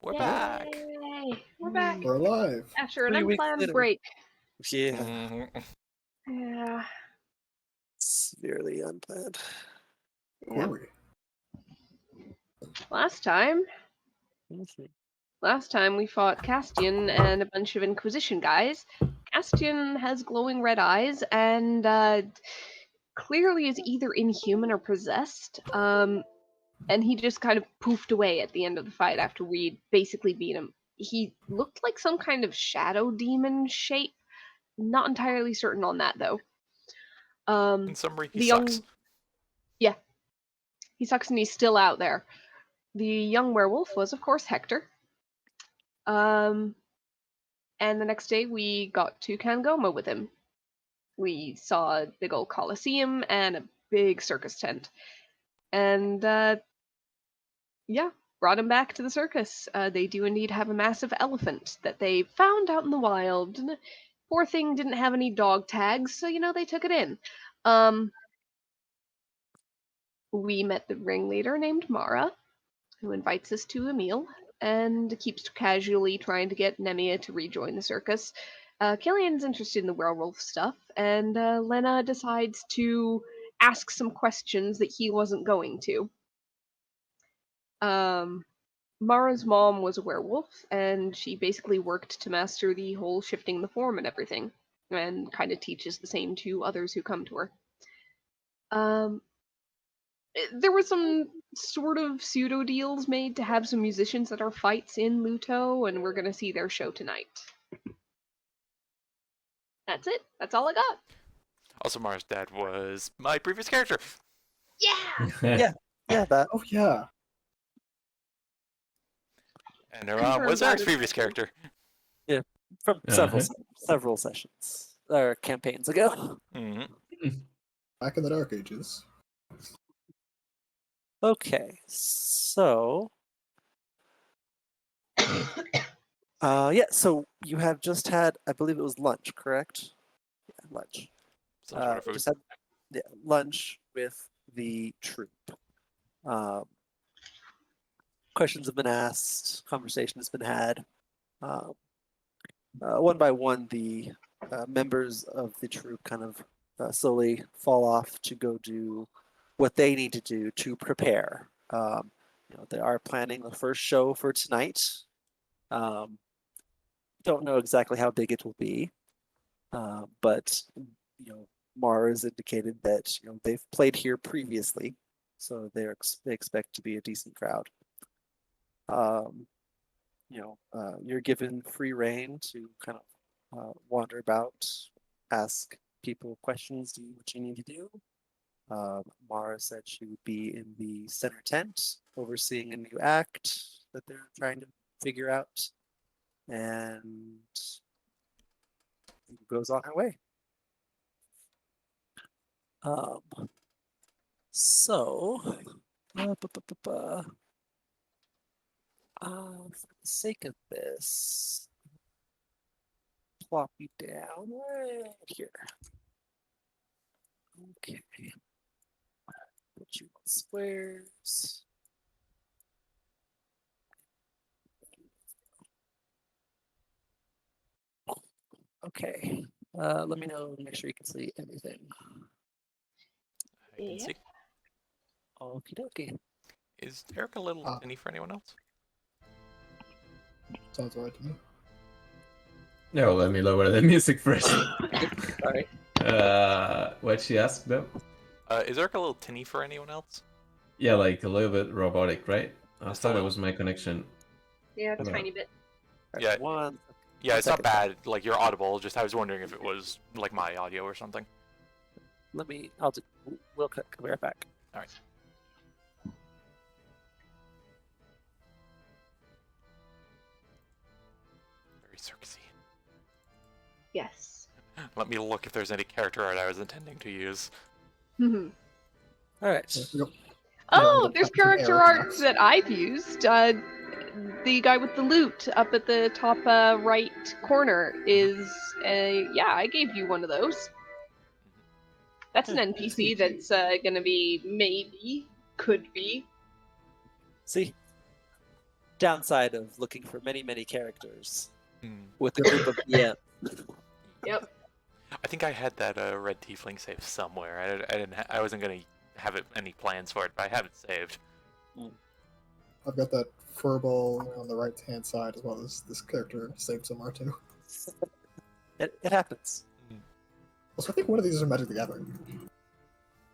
We're back. Yay! We're back We're alive. after an 3 weeks unplanned later. break. Yeah, Mhm. Yeah. severely unplanned. Yeah. Were we? Last time we fought Castian and a bunch of Inquisition guys. Castian has glowing red eyes and clearly is either inhuman or possessed. And he just kind of poofed away at the end of the fight after we basically beat him. He looked like some kind of shadow demon shape. Not entirely certain on that though. In summary, he the sucks. young, yeah, he sucks and he's still out there. The young werewolf was, of course, Hector. And the next day we got to Kangoma with him. We saw a big old coliseum and a big circus tent. And, yeah, brought him back to the circus. They do indeed have a massive elephant that they found out in the wild. Poor thing didn't have any dog tags, so, they took it in. We met the ringleader named Mara, who invites us to a meal and keeps casually trying to get Nemia to rejoin the circus. Killian's interested in the werewolf stuff, and Lena decides to ask some questions that he wasn't going to. Mara's mom was a werewolf, and she basically worked to master the whole shifting the form and everything, and kind of teaches the same to others who come to her. There were some sort of pseudo deals made to have some musicians at our fights in Luto, and we're gonna see their show tonight. That's it. That's all I got. Also, Mara's dad was my previous character. Yeah. Yeah, that. Oh yeah. And her mom was Eric's previous character. From several sessions or campaigns ago. hmm Back in the Dark Ages. Okay, so so you have just had, I believe it was lunch, correct? Yeah, lunch. Some sort of food. Just had lunch with the troop. Questions have been asked, conversation has been had. One by one, the members of the troop kind of slowly fall off to go do what they need to do to prepare. They are planning the first show for tonight. Don't know exactly how big it will be, but Mara has indicated that they've played here previously, so they expect to be a decent crowd. You're given free reign to kind of wander about, ask people questions, do what you need to do. Mara said she would be in the center tent, overseeing a new act that they're trying to figure out, and goes on her way. For the sake of this, plop you down right here. Okay. Put you on squares. Okay. Let me know. Make sure you can see everything. I can see. Okie dokie. Is Eric a little tinny for anyone else? Sounds right to me. No, let me lower the music first. Alright. What'd she ask though? Is Eric a little tinny for anyone else? Yeah, like a little bit robotic, right? I Just a thought it little. was my connection. Yeah, a Hello. tiny bit. Yeah. Yeah, it's not second. bad. Like, you're audible. Just I was wondering if it was like my audio or something. We'll come right back. All right. Very circusy. Yes. Let me look if there's any character art I was intending to use. Alright. Oh, there's character art that I've used. The guy with the loot up at the top right corner is I gave you one of those. That's an NPC that's gonna be could be. See? downside of looking for many, many characters Hmm. with a group of DM. Yep. I think I had that red tiefling saved somewhere. I didn't. I wasn't gonna have any plans for it, but I have it saved. I've got that furball on the right hand side as well as this character saved somewhere too. It happens. Also, I think one of these is Magic the Gathering.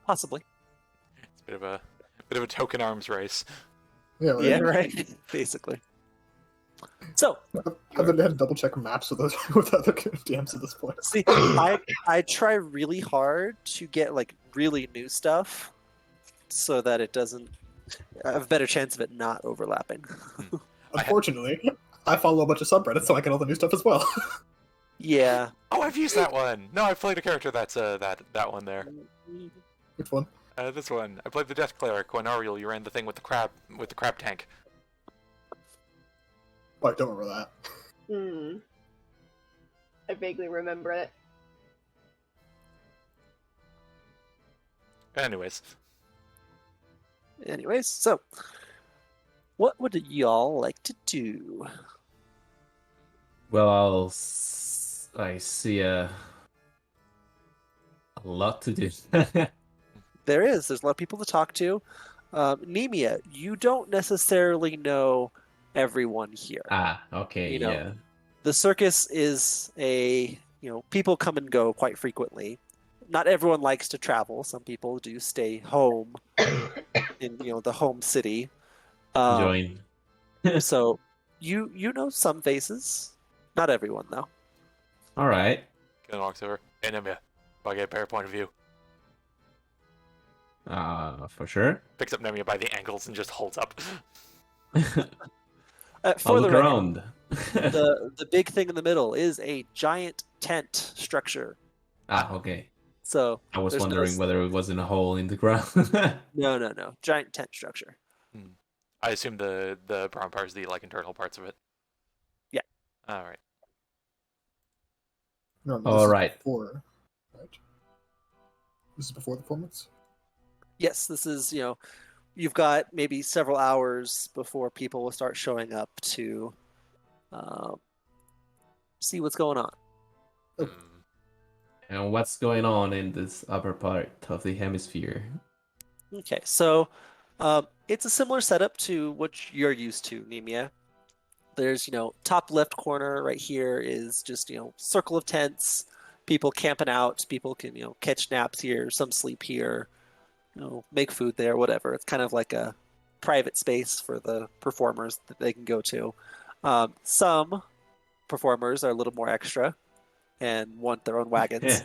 Possibly. It's a bit of a token arms race. Yeah, right. Yeah, right. Basically. So, I've had to double check maps with those with other DMs at this point. see, I try really hard to get like really new stuff so that it doesn't I have a better chance of it not overlapping. Unfortunately, I follow a bunch of subreddits, so I get all the new stuff as well. Yeah. Oh, I've used that one. No, I've played a character that's that one there. Which one? This one. I played the Death Cleric when Ariel, you ran the thing with the crab tank. Oh, I don't remember that. Hmm. I vaguely remember it. Anyways, Anyways, so what would y'all like to do? Well, I see a lot to do. There's a lot of people to talk to. Nemia, you don't necessarily know everyone here. Okay, You know, yeah. The circus is people come and go quite frequently. Not everyone likes to travel. Some people do stay home in the home city. Join. So you know some faces. Not everyone though. All right. Ken walks over. Hey, Nemia. Do I get a better point of view? For sure. Picks up Nemia by the ankles and just holds up. I'll For the look record, around. the big thing in the middle is a giant tent structure. Okay. So I was there's no wondering whether it was in a hole in the ground. no giant tent structure. I assume the brown part is the internal parts of it. Yeah. All right. No, this All is right. Before, right? This is before the performance. Yes, this is you've got maybe several hours before people will start showing up to see what's going on. Oh. Hmm. And what's going on in this upper part of the hemisphere? Okay, so it's a similar setup to what you're used to, Nemia. There's, top left corner right here is just, circle of tents, people camping out, people can, catch naps here, some sleep here, make food there, whatever. It's kind of like a private space for the performers that they can go to. Some performers are a little more extra and want their own wagons.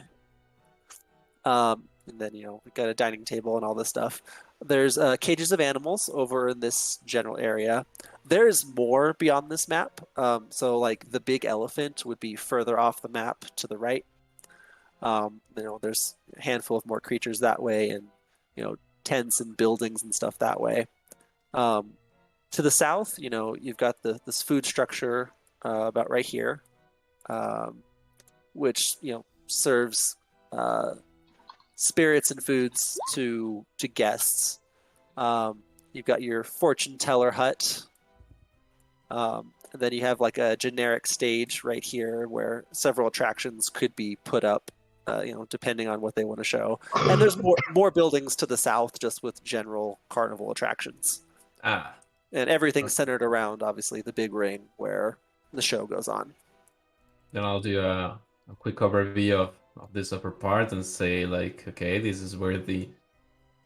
And then, we've got a dining table and all this stuff. There's cages of animals over in this general area. There's more beyond this map. So, like, the big elephant would be further off the map to the right. There's a handful of more creatures that way and, tents and buildings and stuff that way. To the south, you've got this food structure about right here, which, serves spirits and foods to guests. You've got your fortune teller hut. And then you have like a generic stage right here where several attractions could be put up, depending on what they want to show. And there's more buildings to the south just with general carnival attractions. And everything's centered around, obviously, the big ring where the show goes on. Then I'll do a quick overview of this upper part and say, like, okay, this is where the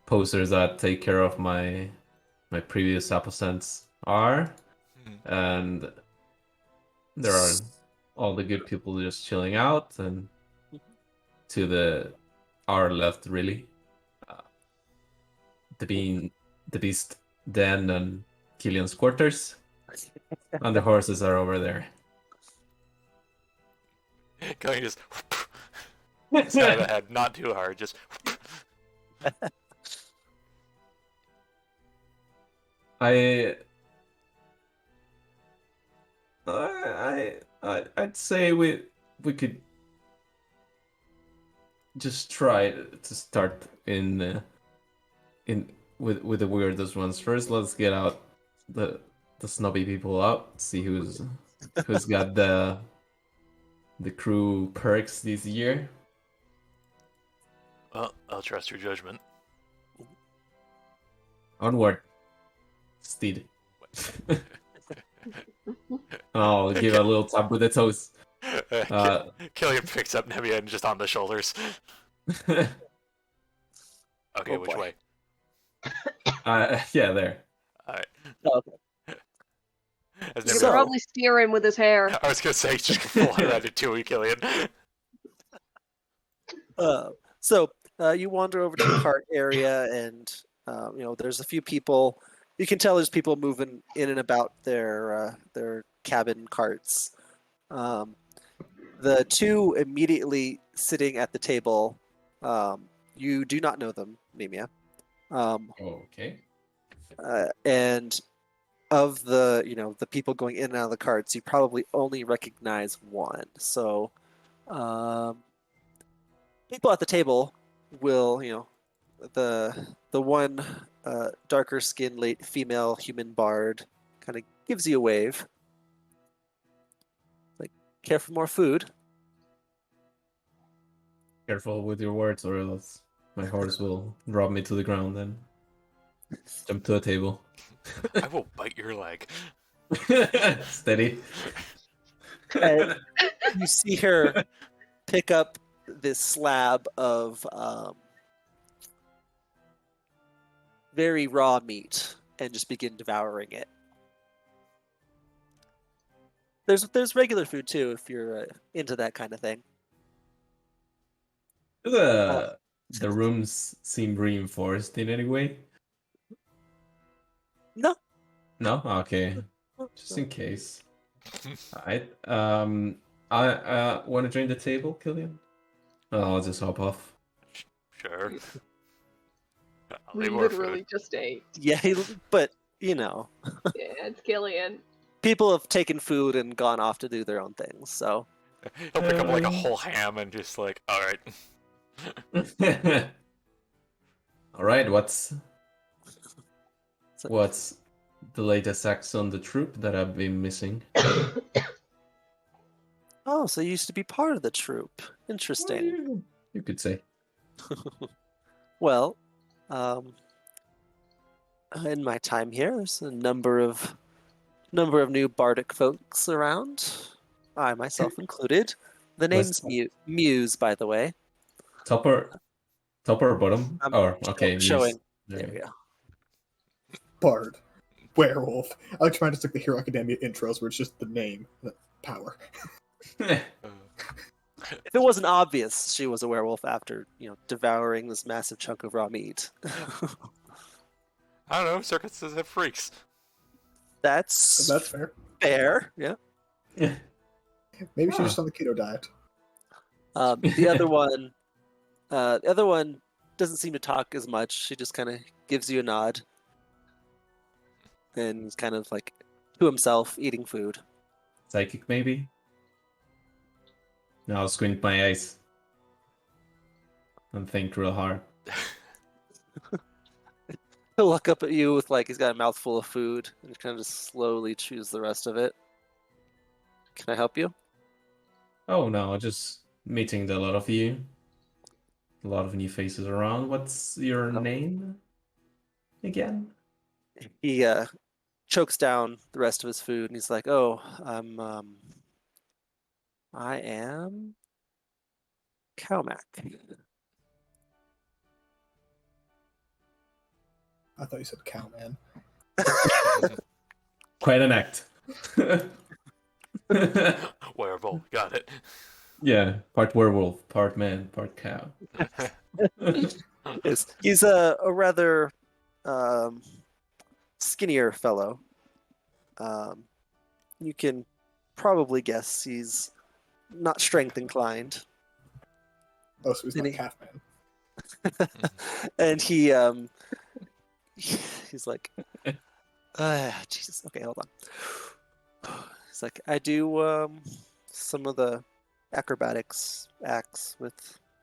posters that take care of my previous apostates are. And there are all the good people just chilling out, and to our left, really, the beast den and Killian's quarters, and the horses are over there. Going just side of the head, not too hard, just. I'd say we could just try to start in with the weirdest ones first. Let's get out the the snobby people out. See who's got the crew perks this year. Well, I'll trust your judgment. Onward, steed. I'll give a little tap with the toes. Killian picks up Nebia and just on the shoulders. Okay, Oh, which boy. way? Yeah, there. Alright. Oh, okay. As You Nebia- can probably steer him with his hair. I was gonna say, just full on around to you, Killian. So you wander over to the cart area, and there's a few people. You can tell there's people moving in and about their cabin carts. The two immediately sitting at the table, you do not know them, Mimia. Okay. And of the people going in and out of the carts, you probably only recognize one. So people at the table will, the one darker skinned late female human bard kind of gives you a wave. Like, care for more food? Careful with your words, or else my horse will drop me to the ground and jump to a table. I will bite your leg. Steady. And you see her pick up this slab of very raw meat and just begin devouring it. There's regular food too if you're into that kind of thing. Do the rooms seem reinforced in any way? No. No? Okay. Just in case. I want to join the table, Killian? Oh, I'll just hop off. Sure. I'll We leave more literally food. just ate. Yeah, but Yeah, it's Killian. people have taken food and gone off to do their own things. So He'll pick up like a Um, whole ham and just like, alright. All right, what's So- the latest acts on the troop that I've been missing? oh, so you used to be part of the troop. Interesting. You could say. Well, in my time here, there's a number of new bardic folks around. I myself included. The What's name's Muse, by the way. Top or bottom? I'm Oh, okay. showing. Muse. There we go. Bard, werewolf. I like trying to stick the Hero Academia intros where it's just the name, the power. If it wasn't obvious, she was a werewolf after devouring this massive chunk of raw meat. I don't know, circuses have freaks. That's That's fair. fair. Yeah. Maybe she's Huh. just on the keto diet. The other one doesn't seem to talk as much. She just kind of gives you a nod, and is kind of like to himself eating food. Psychic, maybe? No, I'll squint my eyes and think real hard. He'll look up at you with he's got a mouthful of food and kind of just slowly chews the rest of it. Can I help you? Oh no, just meeting a lot of you. A lot of new faces around. What's your name again? He chokes down the rest of his food and he's like, "Oh, I am Cowmac." I thought you said cowman. Quite an act. Werewolf, got it. Yeah, part werewolf, part man, part cow. He's a rather skinnier fellow. You can probably guess he's not strength inclined. Oh, so he's not Any- calf man. And he's like, Jesus. Okay, hold on. He's like, I do some of the acrobatics acts with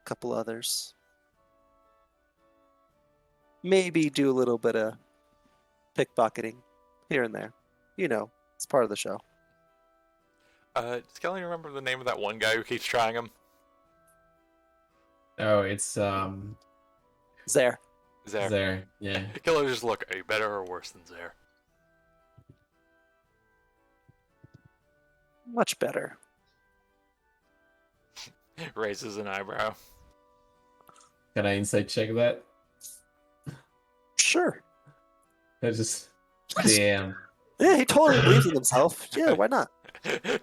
a couple others. Maybe do a little bit of pickpocketing here and there. you know, it's part of the show. Does Kelly remember the name of that one guy who keeps trying him? Oh, it's Zare. Zare. there. Yeah. Kelly just look, are you better or worse than Zare? Much better. Raises an eyebrow. Can I insight check that? Sure. I just damn. Yeah, he totally believes in himself. Yeah, why not?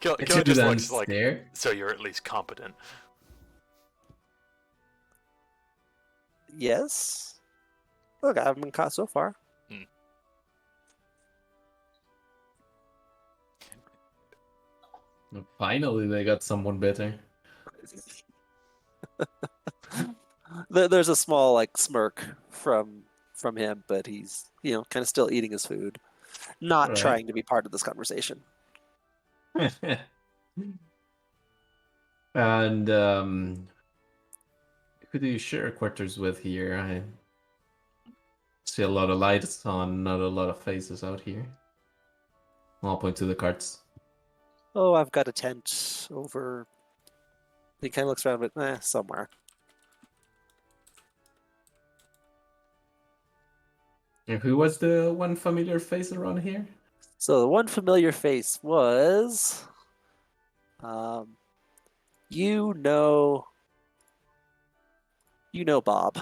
Kelly Did you just then looks like, stare? so you're at least competent. Yes. Look, I haven't been caught so far. Finally, they got someone better. There's a small like smirk from him, but he's kind of still eating his food, not Right. trying to be part of this conversation. And who do you share quarters with here? I see a lot of lights on, not a lot of faces out here. I'll point to the carts. Oh, I've got a tent over. He kind of looks around, but somewhere. And who was the one familiar face around here? So the one familiar face was, you know Bob.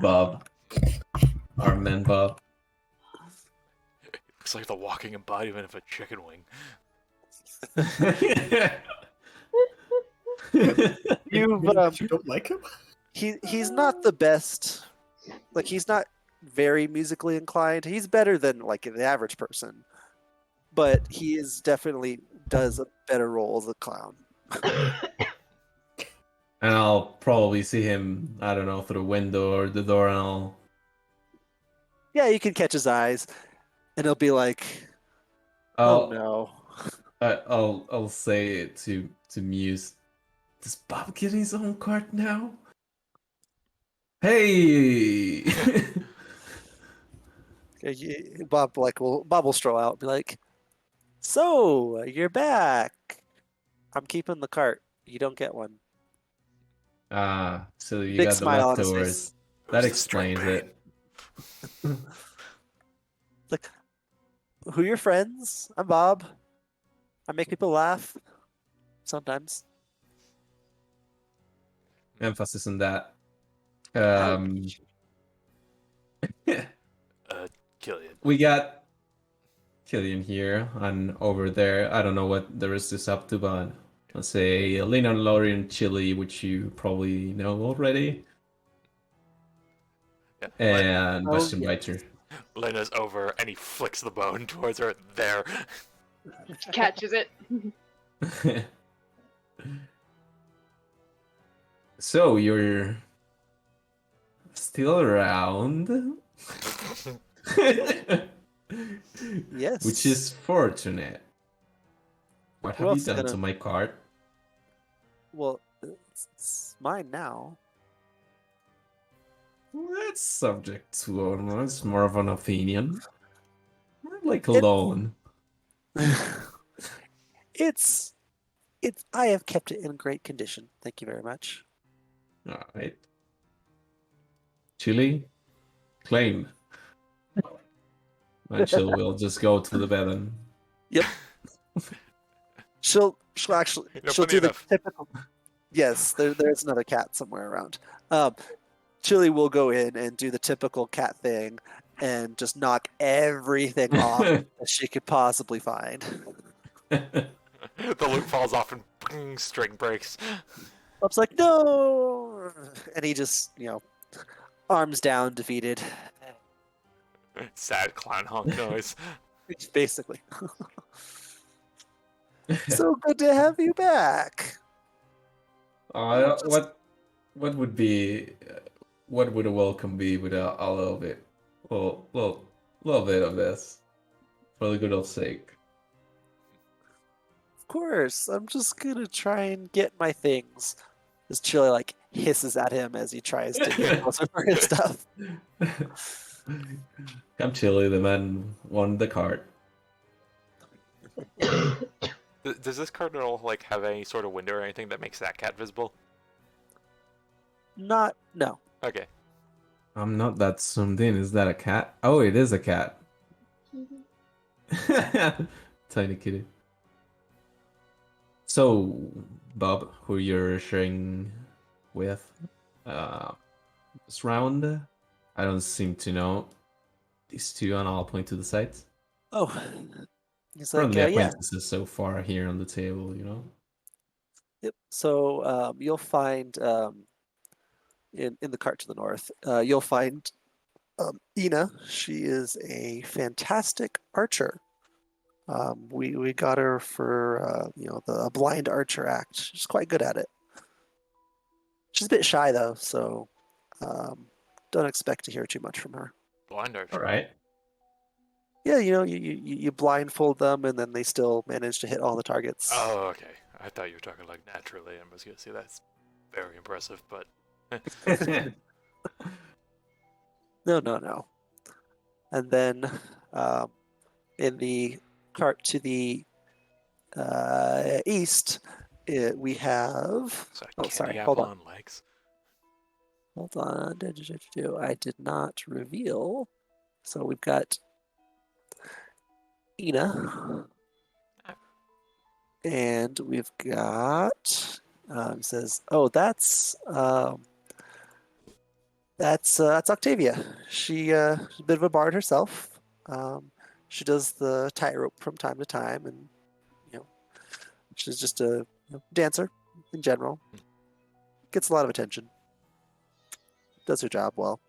Bob. Our man Bob. Looks like the walking embodiment of a chicken wing. You You don't like him? he's not the best. Like he's not very musically inclined. He's better than like the average person, but he is definitely does a better role as a clown. And I'll probably see him, I don't know, through the window or the door, and I'll... Yeah, you can catch his eyes, and he'll be like, I'll, "Oh no." I'll say it to Muse. Does Bob get his own cart now? Hey! Bob will stroll out and be like, "So you're back. I'm keeping the cart. You don't get one." So you Big got the smile on his leftovers. face. That Who's the string explains pain? it. Like, who are your friends? I'm Bob. I make people laugh. Sometimes. Emphasis on that. Killian. We got Killian here and over there. I don't know what the rest is up to, but let's say Lena, Lorian, Chili, which you probably know already, Yeah. and Oh, Bastion yeah. Biter. Lena's over and he flicks the bone towards her. There. Catches it. So you're still around, Yes. which is fortunate. What Who have you else is done gonna- to my cart? Well, it's mine now. That's subject to honor. It's more of an opinion. Like a loan. It's I have kept it in great condition. Thank you very much. All right. Chili, claim. And Chill will just go to the bed and She'll actually No, she'll funny do the enough. typical. Yes, there's another cat somewhere around. Chili will go in and do the typical cat thing and just knock everything off that she could possibly find. The loot falls off and ping, string breaks. Bob's like, "No!" And he just, arms down, defeated. Sad clown honk noise. Basically. So good to have you back. what would be what would a welcome be without a little bit, little bit of this, for the good of sake. Of course, I'm just gonna try and get my things. As Chili like hisses at him as he tries to get closer for his stuff. Come chilly, the man won the card. Does this card at all like have any sort of window or anything that makes that cat visible? No. Okay. I'm not that zoomed in. Is that a cat? Oh, it is a cat. Tiny kitty. So, Bob, who you're sharing with this round, I don't seem to know these two, and I'll point to the site. Oh, he's like, Friendly yeah. acquaintances so far here on the table, you know. Yep. So you'll find in the cart to the north, you'll find Ina. She is a fantastic archer. We got her for the blind archer act. She's quite good at it. She's a bit shy though, so don't expect to hear too much from her. Blind archer. All right. Yeah, you blindfold them, and then they still manage to hit all the targets. Oh, okay. I thought you were talking like naturally. I was gonna say that's very impressive, but No. And then in the cart to the east, we have. so Oh, candy sorry. apple Hold on. on legs. Hold on. I did not reveal. So we've got Ina. And we've got. It says, "Oh, that's Octavia. She's a bit of a bard herself. She does the tightrope from time to time, and she's just a dancer in general. Gets a lot of attention. Does her job well."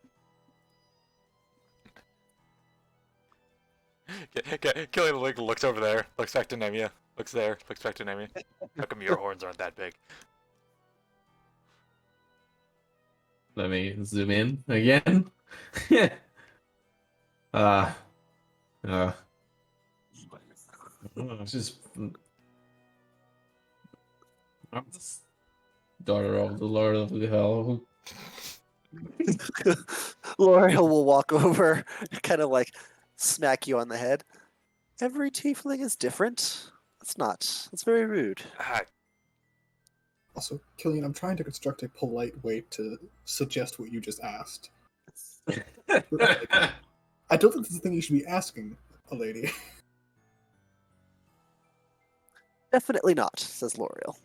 Killian like looks over there, looks back to Nemia, looks there, looks back to Nemia. How come your horns aren't that big? Let me zoom in again. It's just I'm just daughter of the Lord of the Hell. L'Oreal will walk over, kind of like smack you on the head. Every tiefling is different. That's very rude. Ah, Also, Killian, I'm trying to construct a polite way to suggest what you just asked. I don't think this is a thing you should be asking a lady. Definitely not, says L'Oreal.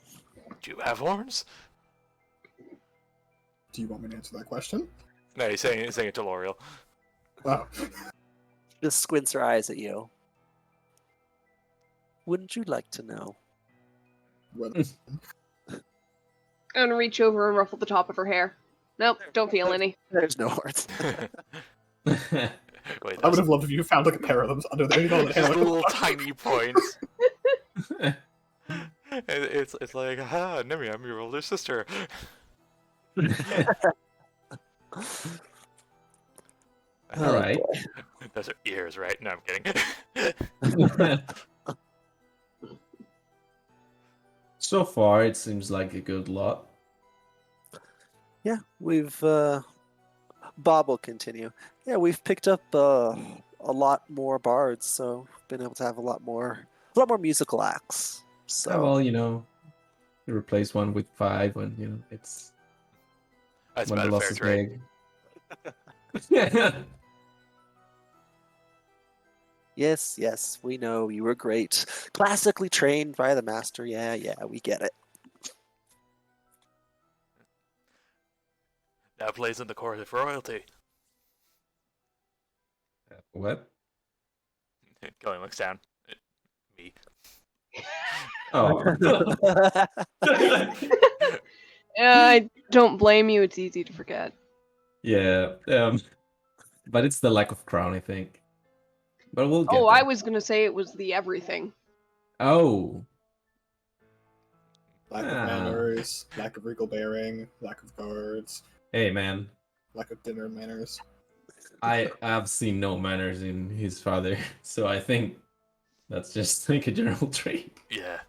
do you have horns? Do you want me to answer that question? No, he's saying it to L'Oreal. Wow. Just squints her eyes at you. Wouldn't you like to know? Well, I'm gonna reach over and ruffle the top of her hair. Nope, don't feel any. There's no horns. Wait, I would have loved if you found like a pair of them under there. You know, just little tiny points. It's like, ah, Nemi, I'm your older sister. All right. Those are ears, right? No, I'm kidding. So far, it seems like a good lot. Yeah, we've Bob will continue. Yeah, we've picked up a lot more bards, so we've been able to have a lot more musical acts. So Yeah, well, you replace one with 5 when it's That's when the about a loss fair is trade. big. yes, we know you were great, classically trained by the master. Yeah, we get it. That plays in the court of royalty. What? Going looks down. Me. Oh. I don't blame you. It's easy to forget. Yeah. But it's the lack of crown, I think. But we'll get Oh, there. I was gonna say it was the everything. Oh. lack of Ah. manners, lack of regal bearing, lack of guards, Hey, man. lack of dinner manners. I have seen no manners in his father, so I think that's just like a general trait. Yeah.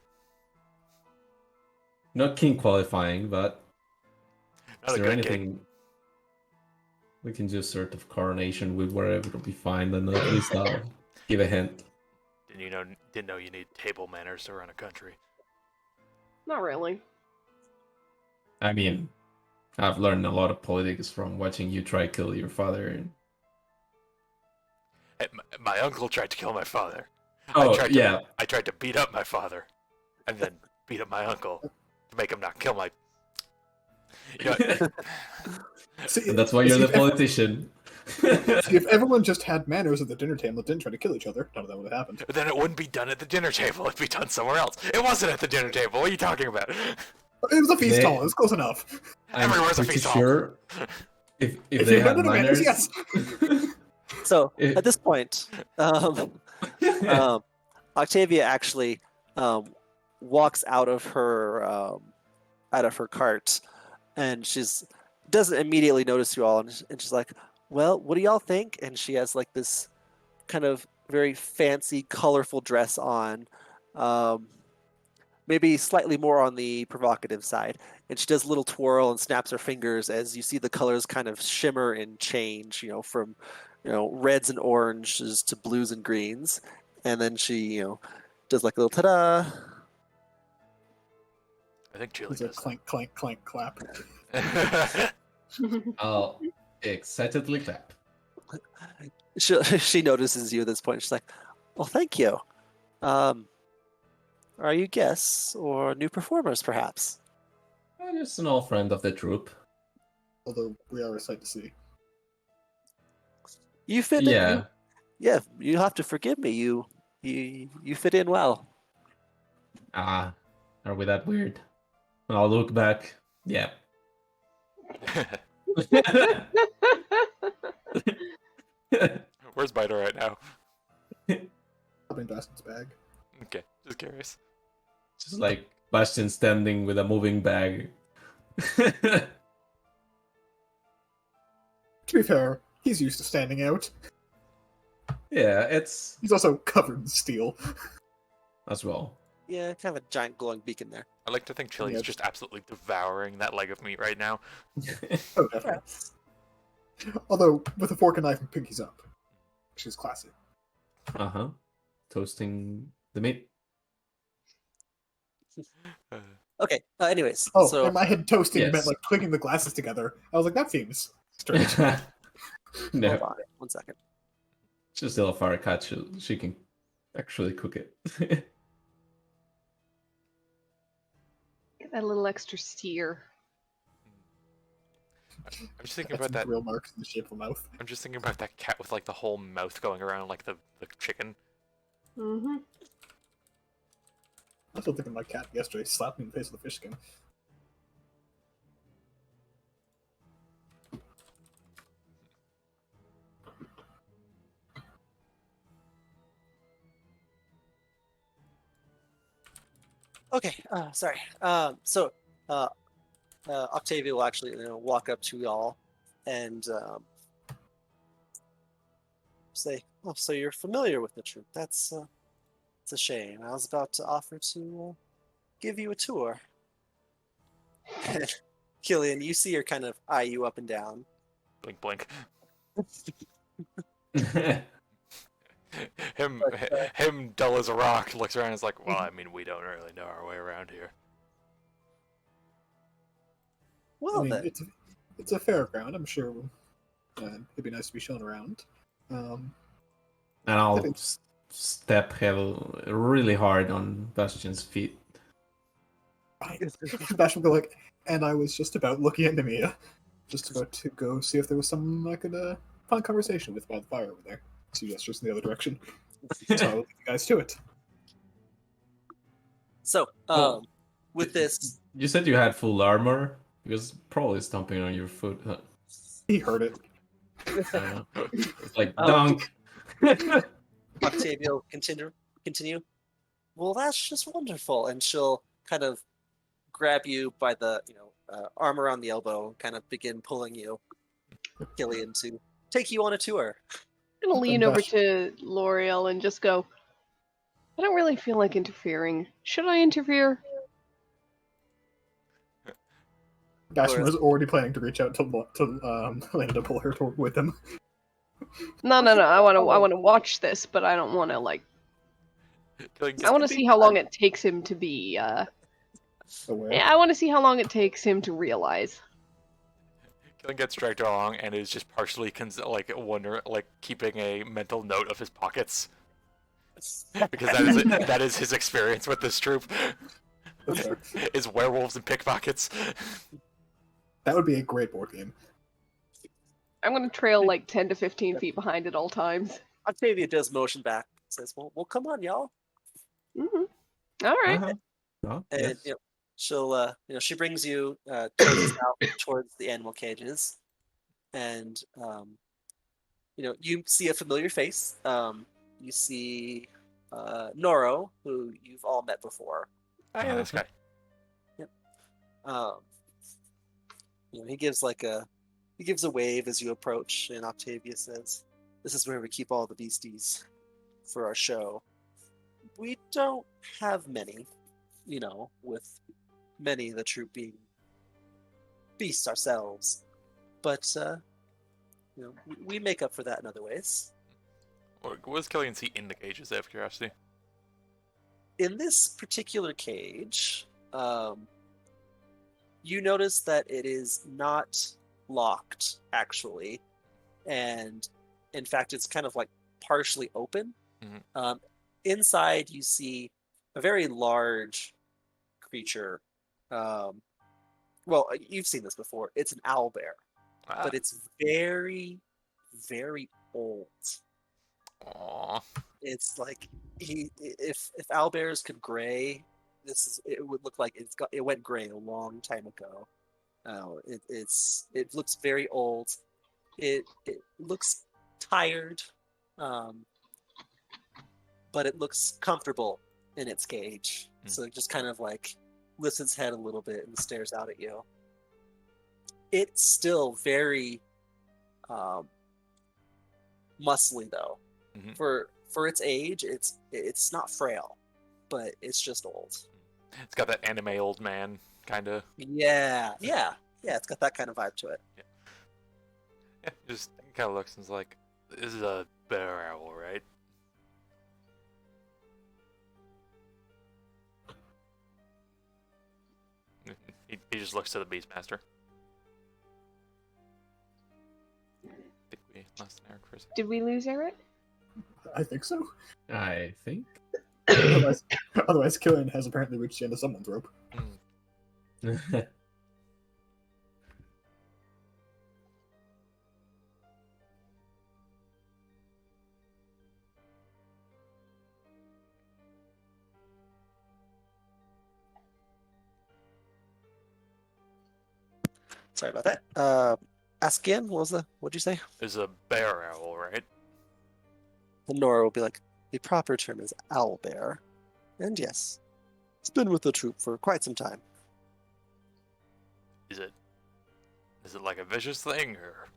Not king qualifying, but Not is a there good anything? We can do sort of coronation with wherever we find, and at least I'll give a hint. Didn't know you need table manners to run a country. Not really. I mean, I've learned a lot of politics from watching you try kill your father. And... Hey, my uncle tried to kill my father. Oh, I yeah. tried to beat up my father, and then beat up my uncle to make him not kill my. You know, See, And that's why you're the politician. see, if everyone just had manners at the dinner table and didn't try to kill each other, none of that would have happened. but then it wouldn't be done at the dinner table. It'd be done somewhere else. It wasn't at the dinner table. What are you talking about? It was a feast They- hall. It was close enough. I'm Everywhere's a pretty feast hall. sure if If they you had had manners, manners, yes. So It- at this point, Octavia actually walks out of her cart, and doesn't immediately notice you all, and she's like, "Well, what do y'all think?" And she has like this kind of very fancy, colorful dress on, maybe slightly more on the provocative side. And she does a little twirl and snaps her fingers as you see the colors kind of shimmer and change, from reds and oranges to blues and greens. And then she, does like a little ta-da. I think Chili It's a does. clank, clank, clank, clap. I'll excitedly clap. She notices you at this point. She's like, "Well, thank you. Are you guests or new performers, perhaps?" I'm just an old friend of the troupe. Although we are a sight to see. You fit in. Yeah. Yeah, you have to forgive me. You fit in well. Ah, are we that weird? I'll look back. Yeah. Where's Biter right now? Probably in Bastion's bag. Okay, just curious. Just like Bastion standing with a moving bag. To be fair, he's used to standing out. Yeah, it's He's also covered in steel. as well. Yeah, kind of a giant glowing beacon there. I like to think Chili's Yeah. just absolutely devouring that leg of meat right now. Oh, definitely. Although, with a fork and knife and pinkies up. Which is classic. Uh-huh. Toasting the meat. Uh, Okay. Anyways, Oh, so in my head, toasting Yes. meant like clicking the glasses together. I was like, that seems strange. hold No, on 1 second. she's still a fire cat. She can actually cook it. Get that little extra steer. I'm just thinking That's about that. real marks in the shape of a mouth. I'm just thinking about that cat with like the whole mouth going around like the chicken. Mm-hmm. I was still thinking my cat yesterday slapped me in the face with a fish skin. Okay. Sorry. So Octavia will actually walk up to y'all and say, "Oh, so you're familiar with the troupe? That's it's a shame. I was about to offer to give you a tour." Killian, you see her kind of eye you up and down. Blink, blink. Him, him, dull as a rock, looks around and is like, well, I mean, we don't really know our way around here. Well, I mean, then. it's a fairground. I'm sure it'd be nice to be shown around. And I'll think- step really hard on Bastion's feet. Bash will go like, and I was just about looking at Nemea. Just about to go see if there was someone I could find conversation with by the fire over there. She gestures in the other direction. So I'll leave you guys to it. So, Oh. with this, You said you had full armor? Because probably stomping on your foot. Huh? He heard it. It's like Um, dunk. Octavia will continue. Well, that's just wonderful, and she'll kind of grab you by the arm around the elbow, and kind of begin pulling you, Killian, to take you on a tour. I'm gonna lean over Bash- to L'Oreal and just go, I don't really feel like interfering. Should I interfere? Bastion Or- was already planning to reach out to Lena to pull her with him. No. I want to. I Oh. want to watch this, but I don't want to like. Killing I want to gets, see how long it takes him to be. Aware. Yeah, I want to see how long it takes him to realize. Killing gets dragged along and is just partially keeping a mental note of his pockets because that is his experience with this troop. That's fair. Is werewolves and pickpockets. That would be a great board game. I'm gonna trail like 10 to 15 feet behind at all times. Octavia does motion back. Says, "Well, come on, y'all." Mm-hmm. All right. Uh-huh. Oh, And yes. she'll she brings you towards the south, towards the animal cages, and you see a familiar face. You see Noro, who you've all met before. Oh yeah, this guy. Um, he gives a wave as you approach, and Octavia says, "This is where we keep all the beasties for our show. We don't have many, with many of the troop being beasts ourselves, but we make up for that in other ways. What does Killian see in the cages, out of curiosity? In this particular cage, you notice that it is not locked, actually, and in fact, it's kind of like partially open. Mhm. Inside, you see a very large creature. Well, you've seen this before. It's an owlbear, Ah. but it's very, very old. Aw. It's like if owlbears could gray, it would look like it went gray a long time ago. It looks very old. It looks tired, but it looks comfortable in its cage. Mm. So it just kind of like lifts its head a little bit and stares out at you. It's still very muscly though. Mhm. For its age, it's not frail, but it's just old. It's got that anime old man kind of. Yeah. It's got that kind of vibe to it. Yeah, just kind of looks and is like, "This is a bear owl, right?" He just looks to the Beastmaster. I think we lost Eric for a second. Did we lose Eric? I think so. I think. Otherwise, Killian has apparently reached the end of someone's rope. Sorry about that. Ask again. What'd you say? This is a bear owl, right? And Nora will be like, the proper term is owlbear. And yes, it's been with the troop for quite some time. Is it like a vicious thing, or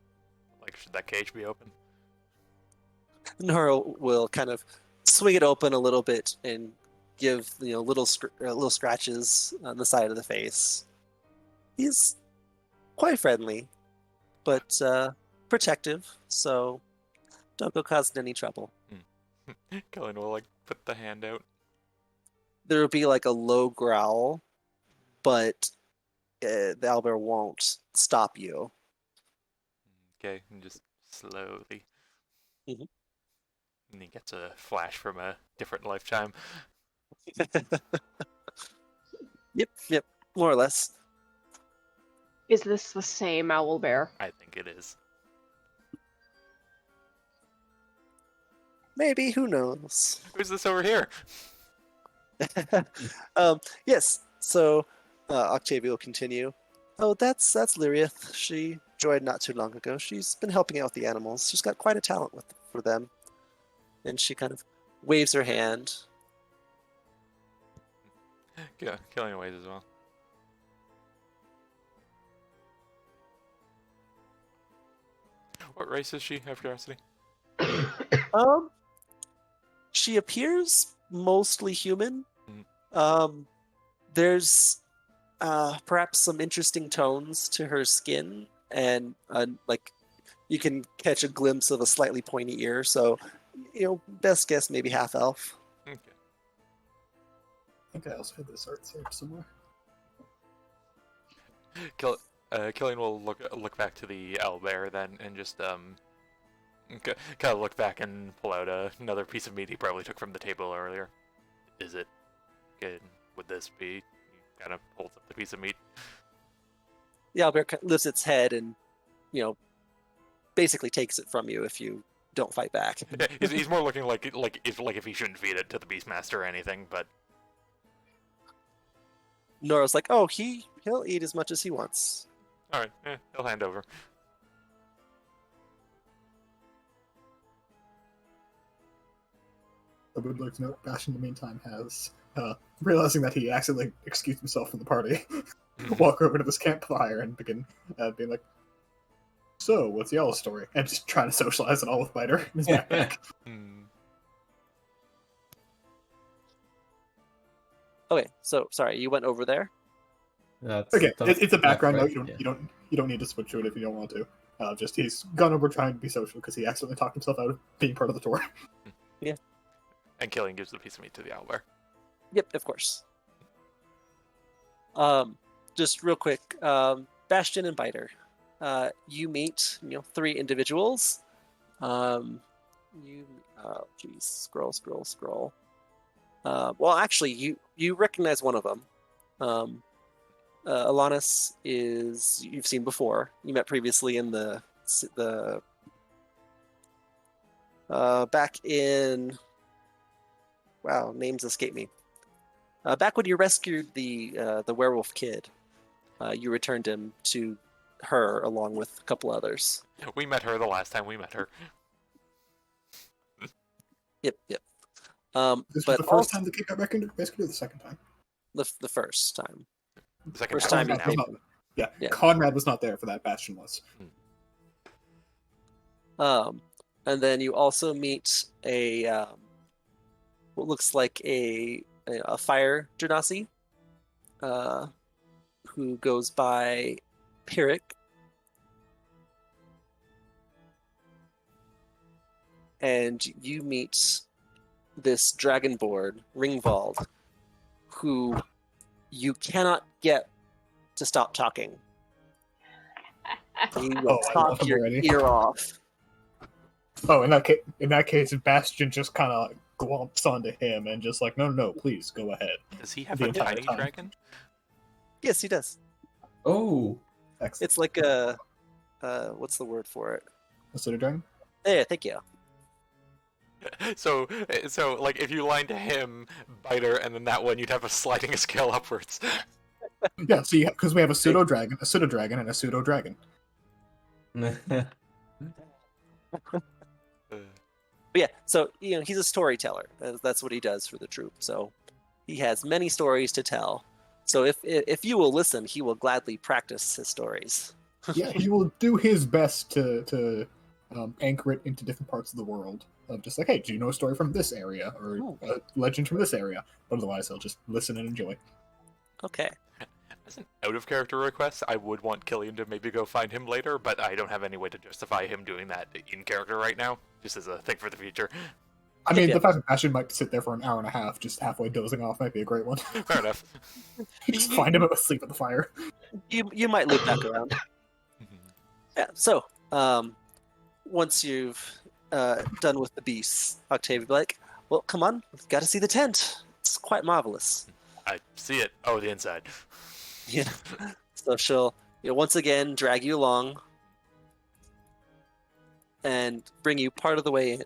like should that cage be open? Nora will kind of swing it open a little bit and give little scratches on the side of the face. He's quite friendly, but protective, so don't go causing any trouble. Killian will like put the hand out. There will be like a low growl, but the owlbear won't stop you. Okay, and just slowly. Mhm. And he gets a flash from a different lifetime. Yep, more or less. Is this the same owl bear? I think it is. Maybe, who knows? Who's this over here? Yes, so Octavia will continue. Oh, that's Lyriath. She joined not too long ago. She's been helping out with the animals. She's got quite a talent for them. And she kind of waves her hand. Yeah, Killian ways as well. What race is she, out of curiosity? She appears mostly human. Mhm. There's perhaps some interesting tones to her skin, and like you can catch a glimpse of a slightly pointy ear. So, best guess maybe half elf. Okay. I think I also had this art saved somewhere. Killian will look back to the owlbear then, and just kind of look back and pull out another piece of meat he probably took from the table earlier. Is it good? Would this be? He kind of holds up the piece of meat. The owlbear lifts its head and, basically takes it from you if you don't fight back. He's more looking like if he shouldn't feed it to the Beastmaster or anything, but Nora's like, oh, he'll eat as much as he wants. all right, he'll hand over. I would like to note, Bash in the meantime has, realizing that he accidentally excused himself from the party, walk over to this campfire and begin being like, so, what's y'all's story? And just trying to socialize it all with Biter in his backpack. Okay, so sorry, you went over there. That's Okay, tough. it's a background Right, note. yeah. You don't need to switch to it if you don't want to. Just he's gone over trying to be social because he accidentally talked himself out of being part of the tour. And Killian gives the piece of meat to the owlbear. Yep, of course. Just real quick, Bastion and Biter. You meet, 3 individuals. Scroll. Well, actually, you recognize one of them. Alanis is you've seen before. You met previously in the back in. Wow, names escape me. Back when you rescued the werewolf kid, you returned him to her along with a couple others. We met her the last time we met her. Yep. This But was the first also, time the kid got rescued, or the second time? the first time. The second First time time we Conrad met. was not, yeah, Yeah. Conrad was not there for that. Bastion was. And then you also meet a what looks like a fire genasi, who goes by Pyrrhic. And you meet this dragonborn, Ringvald, who you cannot get to stop talking. He will Oh, I love talk him your already. ear off. Oh, in that case, Bastion just kind of glomps onto him and just like, no, please go ahead. Does he have The a entire tiny time. dragon? Yes, he does. Oh, Excellent. It's like a what's the word for it? A pseudo dragon. Yeah, thank you. So like if you line to him, Biter, and then that one, you'd have a sliding scale upwards. Yeah, see, because we have a pseudo dragon, and a pseudo dragon. But yeah, so he's a storyteller. That's what he does for the troop. So he has many stories to tell. So if you will listen, he will gladly practice his stories. Yeah, he will do his best to anchor it into different parts of the world. Just like, hey, do you know a story from this area or a legend from this area? But otherwise, he'll just listen and enjoy. Okay. As an out of character request, I would want Killian to maybe go find him later, but I don't have any way to justify him doing that in character right now, just as a thing for the future. I mean, Yeah. the fact that Bastion might sit there for an hour and a half, just halfway dozing off, might be a great one. Fair enough. Just find him asleep at the fire. You might loop back around. Yeah. So once you've done with the beasts, Octavia will be like, well, come on, we've got to see the tent. It's quite marvelous. I see it. Oh, the inside. Yeah. So she'll once again drag you along and bring you part of the way in.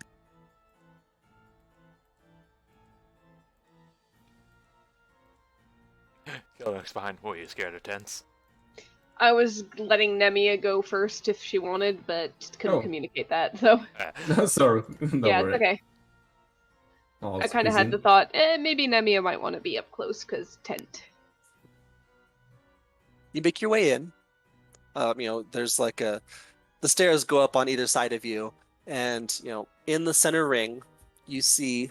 Killian looks behind. Were you scared of tents? I was letting Nemia go first if she wanted, but just couldn't Oh. communicate that. So sorry. No yeah, worry. it's okay. I'll I kind of squeeze had in. the thought, maybe Nemia might want to be up close because tent. You make your way in. There's like the stairs go up on either side of you, and in the center ring, you see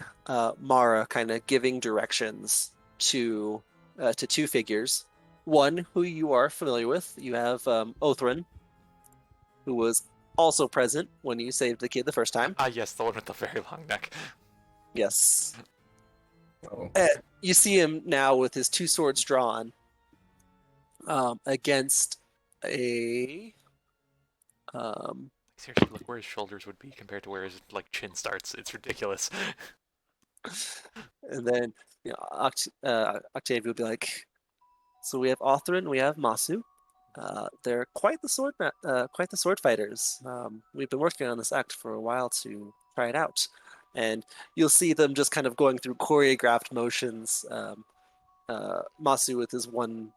Mara kind of giving directions to 2 figures. one who you are familiar with. You have Othrin, who was also present when you saved the kid the first time. Ah, yes, the one with the very long neck. Yes. Oh. You see him now with his two swords drawn against a. Seriously, look where his shoulders would be compared to where his chin starts. It's ridiculous. And then Octavia will be like, "So we have Othrin, we have Masu. They're quite the sword fighters. We've been working on this act for a while to try it out, and you'll see them just kind of going through choreographed motions. Masu with his one,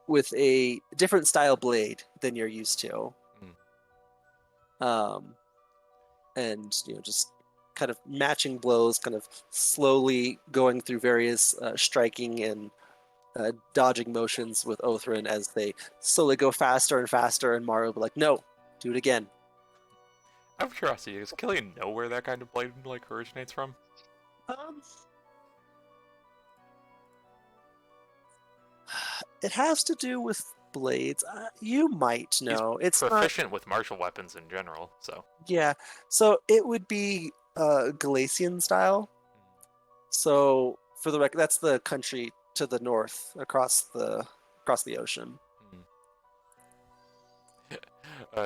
with a different style blade than you're used to, and just kind of matching blows, kind of slowly going through various striking and dodging motions with Othrin as they slowly go faster and faster, and Maru will be like, "No, do it again." Out of curiosity, does Killian know where that kind of blade originates from? It has to do with blades. You might know. It's not. Proficient with martial weapons in general, so. Yeah, so it would be Galatian style. So for the record, that's the country to the north across the ocean.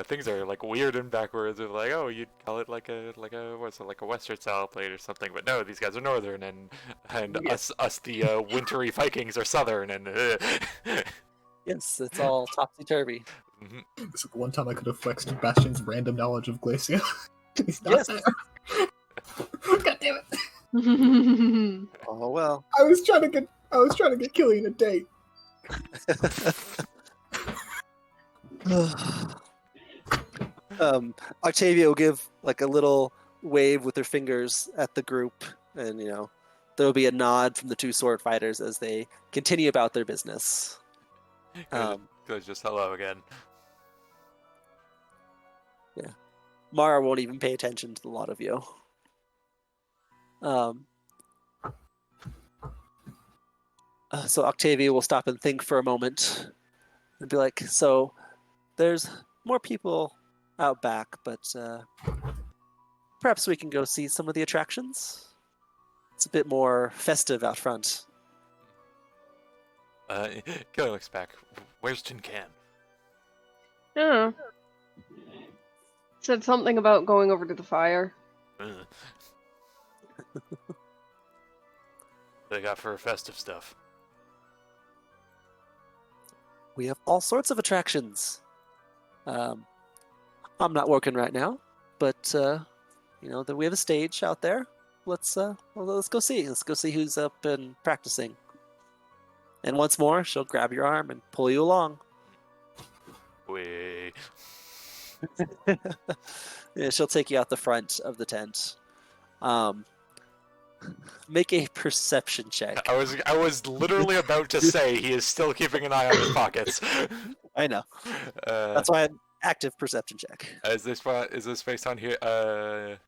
Things are weird and backwards. Of oh, you'd call it like a Western style blade or something, but no, these guys are northern, and Yes. us the wintry Vikings are southern, and. Yes, it's all topsy turvy. This is the one time I could have flexed Bastion's random knowledge of Glacia. He's not Yes. there. God damn it! Oh well. I was trying to get Killian a date. Octavia will give a little wave with her fingers at the group, and there will be a nod from the two sword fighters as they continue about their business. Just hello again. Mara won't even pay attention to the lot of you. So Octavia will stop and think for a moment and be like, "So there's more people out back, but perhaps we can go see some of the attractions. It's a bit more festive out front." Killian looks back. Where's Tin Can? Yeah. Said something about going over to the fire. Ugh. They got for festive stuff. We have all sorts of attractions. I'm not working right now, but we have a stage out there. Let's go see. Let's go see who's up and practicing. And once more, she'll grab your arm and pull you along. Wait. Yeah, she'll take you out the front of the tent. Make a perception check. I was literally about to say he is still keeping an eye on his pockets. I know. That's why an active perception check. Is this based on here? I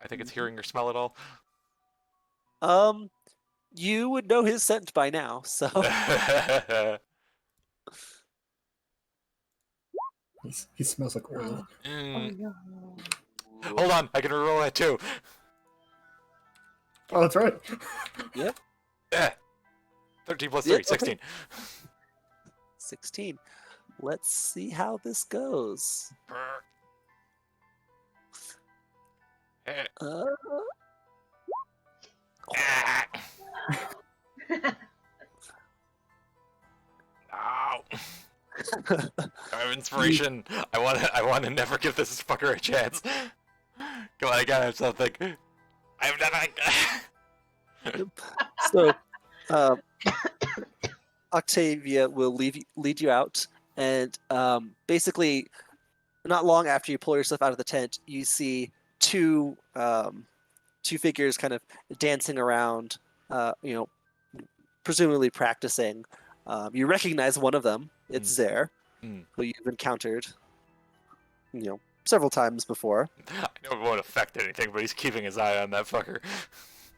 think it's hearing or smell at all. You would know his scent by now, so. He smells like oil. Mm. Hold on, I can reroll that too. Oh, that's right. Yep. Yeah. 13 plus 3, Yep, okay. 16. 16. Let's see how this goes. No. I have inspiration. I want to never give this fucker a chance. Come on, I gotta have something. I have nothing. So, Octavia will lead you out, and basically, not long after you pull yourself out of the tent, you see two figures kind of dancing around, presumably practicing. You recognize one of them. It's Zare, who you've encountered, several times before. I know it won't affect anything, but he's keeping his eye on that fucker.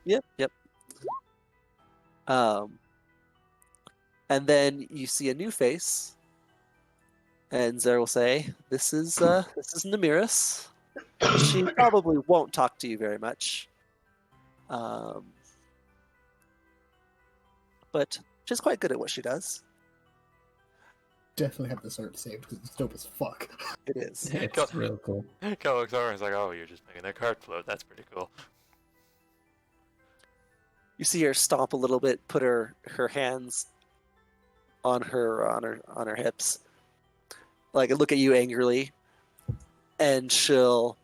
Yep. And then you see a new face, and Zer will say, "This is Namiris. She probably won't talk to you very much, but she's quite good at what she does. Definitely have this art saved because it's dope as fuck. It is." It's real cool. Kel looks over and is like, "Oh, you're just making that card float. That's pretty cool." You see her stomp a little bit, put her hands on her hips, like look at you angrily, and she'll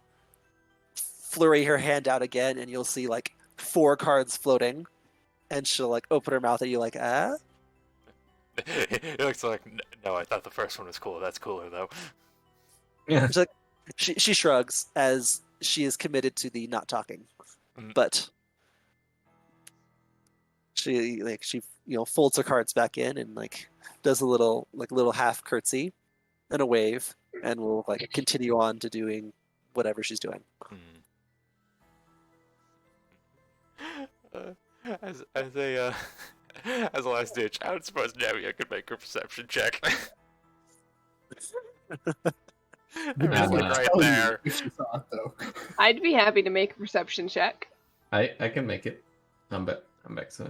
flurry her hand out again, and you'll see like 4 cards floating, and she'll like open her mouth at you like, ah. It looks like, no, I thought the first one was cool. That's cooler though. Yeah. She's like, she shrugs as she is committed to the not talking, Mm. but she folds her cards back in and like does a little half curtsy and a wave, and will like continue on to doing whatever she's doing. As a as a last ditch, I don't suppose Navia could make a perception check. Would I just mean, like right tell you there. if she saw it, though. I'd be happy to make a perception check. I can make it. I'm back. So,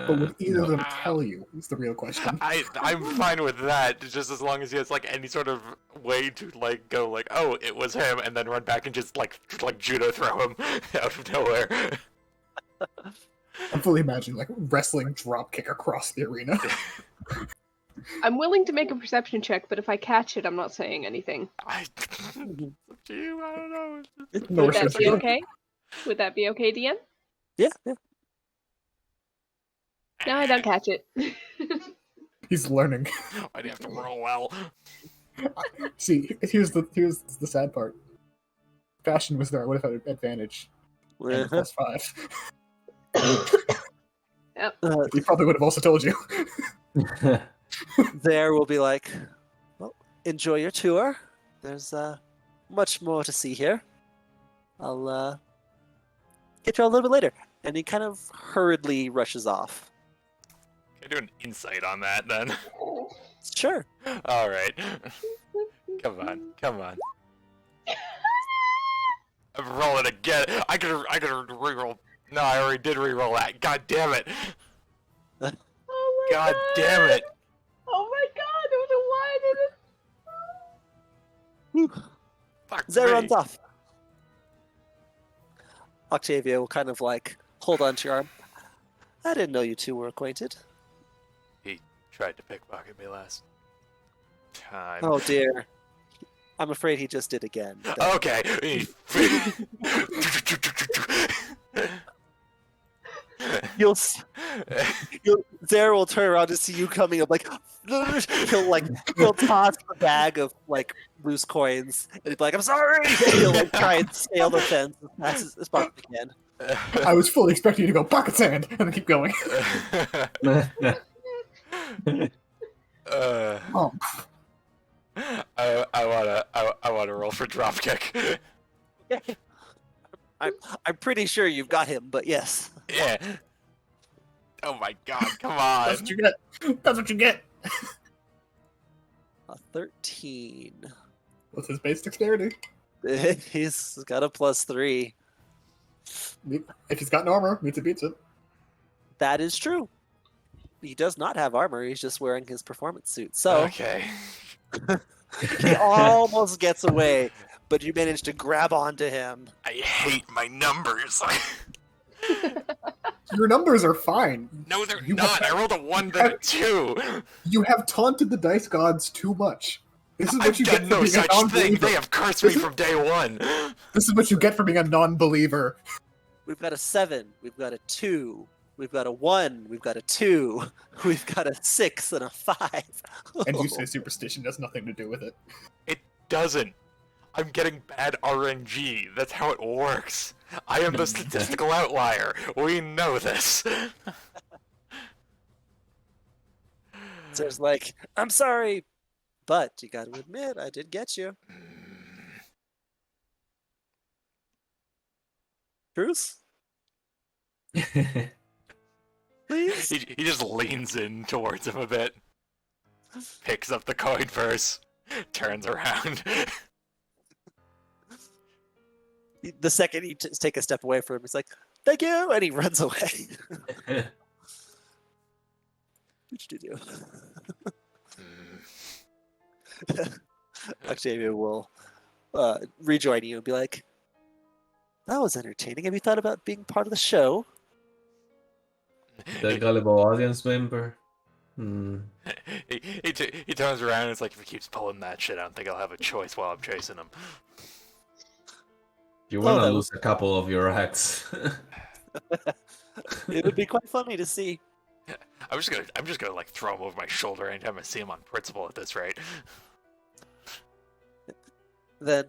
But would either of no. them tell you? Is the real question. I'm fine with that, just as long as he has like any sort of way to like go like, oh, it was him, and then run back and just like judo throw him out of nowhere. I'm fully imagining like wrestling dropkick across the arena. I'm willing to make a perception check, but if I catch it, I'm not saying anything. It's up to you. I don't know. No Would that be restriction. okay? Would that be okay, DM? Yeah. No, I don't catch it. He's learning. Why do you have to roll well? See, here's the sad part. Fashion was there. I would have had an advantage. And plus 5. He probably would have also told you. There will be like, well, enjoy your tour. There's much more to see here. I'll get you a little bit later. And he kind of hurriedly rushes off. Can I do an insight on that then? Sure. All right. Come on. I'm rolling again. I could reroll. No, I already did reroll that. God damn it. Oh my God damn it. Oh my god, I don't know why I did it. Fuck Zer me. runs off. Octavia will kind of like hold on to your arm. I didn't know you two were acquainted. He tried to pickpocket me last time. Oh dear. I'm afraid he just did again. Okay. Zer will turn around to see you coming up, like he'll toss the bag of like loose coins and he'll be like, "I'm sorry." And he'll like try and scale the fence as fast as possibly can. I was fully expecting you to go pocket sand and then keep going. Oh, I wanna roll for dropkick. I'm pretty sure you've got him, but yes. Yeah. Oh my god, come that's on. what you get. That's what you get. A 13. What's his base dexterity? He's got a +3. If he's got an armor, means it beats it. That is true. He does not have armor. He's just wearing his performance suit. So Okay. he almost gets away, but you manage to grab onto him. I hate my numbers. Your numbers are fine. No, they're You not. have- I rolled a 1 then a 2. You have taunted the dice gods too much. This is what I've you get done for no being a such thing. non-believer. They have cursed me from day one. This is what you get for being a non-believer. We've got a 7. We've got a 2. We've got a 1. We've got a 2. We've got a 6 and a 5. And you say superstition has nothing to do with it. It doesn't. I'm getting bad RNG. That's how it works. I am the statistical outlier. We know this. There's like, I'm sorry, but you got to admit, I did get you. Bruce, please. he just leans in towards him a bit, picks up the coin purse, turns around. The second you take a step away from him, he's like, "Thank you," and he runs away. What did you do? Octavia will rejoin you and be like, "That was entertaining. Have you thought about being part of the show?" The gullible audience member. Hmm. He turns around and it's like, if he keeps pulling that shit, I don't think I'll have a choice while I'm chasing him. You Well, wanna then- lose a couple of your acts. It would be quite funny to see. I'm just gonna like throw him over my shoulder anytime I see him on principle at this rate. Then,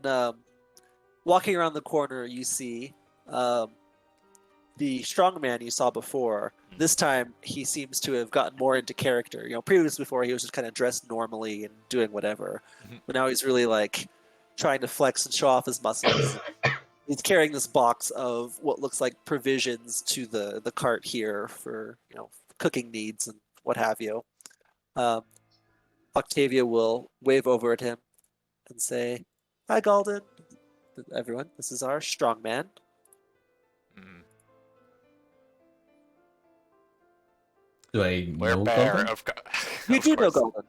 walking around the corner, you see the strong man you saw before. This time, he seems to have gotten more into character. You know, previously before he was just kind of dressed normally and doing whatever, but now he's really like trying to flex and show off his muscles. He's carrying this box of what looks like provisions to the cart here for, you know, cooking needs and what have you. Octavia will wave over at him and say, "Hi, Galden. Everyone, this is our strong man." Mm. Do I We're know bear Gullible? of You of do know course.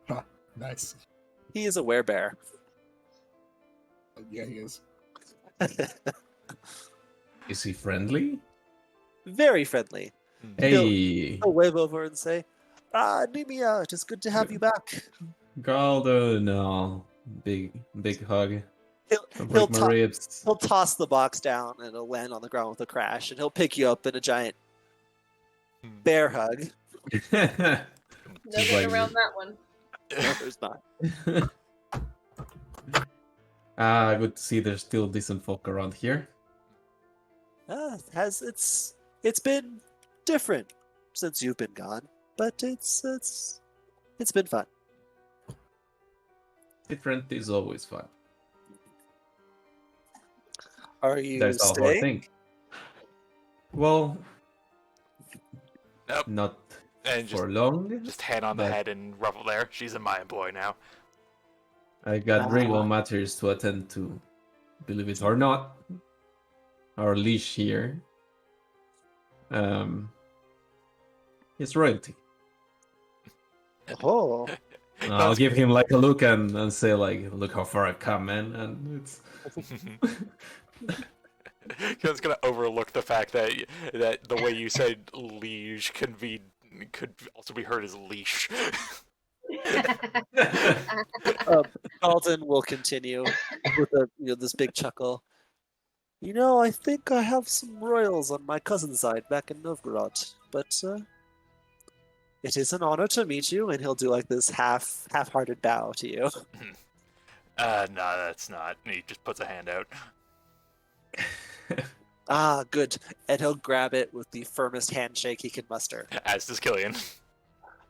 Galden. Nice. He is a werebear. Yeah, he is. Is he friendly? Very friendly. Hey, He'll wave over and say, Nemia, it is good to have you back. Galdo, no. Big hug. He'll, Don't he'll, break my to- ribs. he'll toss the box down and it'll land on the ground with a crash, and he'll pick you up in a giant bear hug. No Just getting like- around that one. No, there's not. Good to see there's still decent folk around here. It's been different since you've been gone, but it's been fun. Different is always fun. Are you That's all I staying? think. Well, Nope. not And for long. just hand on the but head and ruffle there. She's a my employee now. I got Ah. regal matters to attend to, believe it or not. Our leash here. It's royalty. Oh, I'll give him like a look and say like, look how far I've come, man. And it's It's gonna overlook the fact that the way you said liege could also be heard as leash. Alden will continue with this big chuckle. You know, I think I have some royals on my cousin's side back in Novgorod, but it is an honor to meet you. And he'll do like this half-hearted bow to you. No, that's not. He just puts a hand out. Ah, good. And he'll grab it with the firmest handshake he can muster. As does Killian.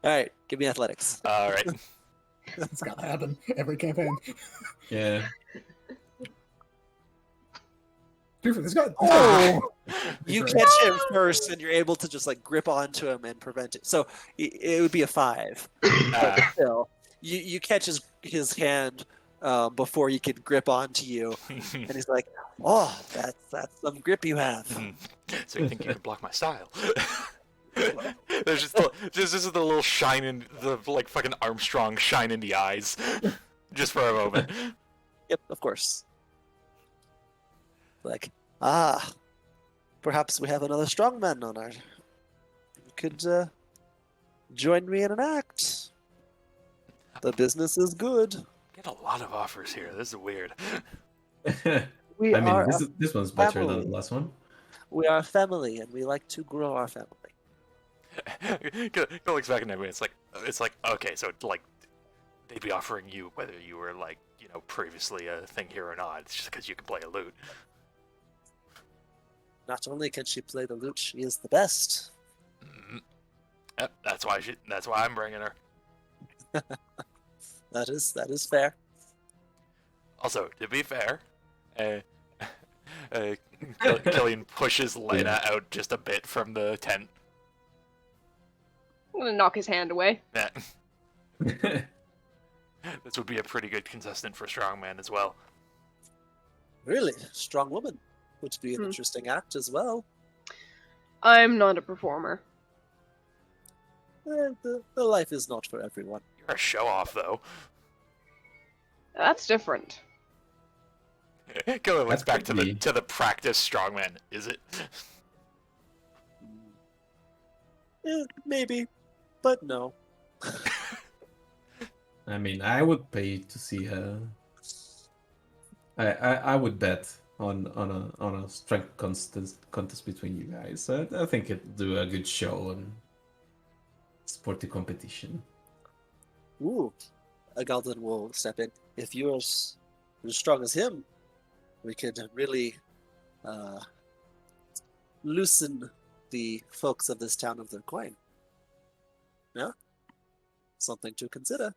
All right, give me athletics. All right. It's gotta happen every campaign. yeah. Dude, this guy. Oh! You Great. catch him first, and you're able to just like grip onto him and prevent it. So it would be a 5. But still, you catch his hand before he can grip onto you, and he's like, "Oh, that's some grip you have." So you think you can block my style? There's just is the little shine in the like fucking Armstrong shine in the eyes, just for a moment. Yep, of course. Like, perhaps we have another strongman on our. You could join me in an act. The business is good. Get a lot of offers here. This is weird. We I mean, are this one's better than family. the last one. we are a family, and we like to grow our family. Go looks back at me. It's like okay, so like they'd be offering you whether you were like previously a thing here or not. It's just because you can play a lute. Not only can she play the lute, she is the best. Mhm. Yep, that's why I'm bringing her. That is fair. Also, to be fair, Killian pushes Lena out just a bit from the tent. I'm gonna knock his hand away. Yeah. This would be a pretty good contestant for strongman as well. Really? Strong woman. Would be an Hmm. interesting act as well. I'm not a performer. The life is not for everyone. You're a show-off, though. That's different. Killer looks That back could to be. the practice strongman. Is it? Maybe, but no. I mean, I would pay to see her. I would bet on a strength contest between you guys. I think it'd do a good show and sporty competition. Ooh, Galden will step in. If you're as strong as him, we could really loosen the folks of this town of their coin. Yeah? Something to consider.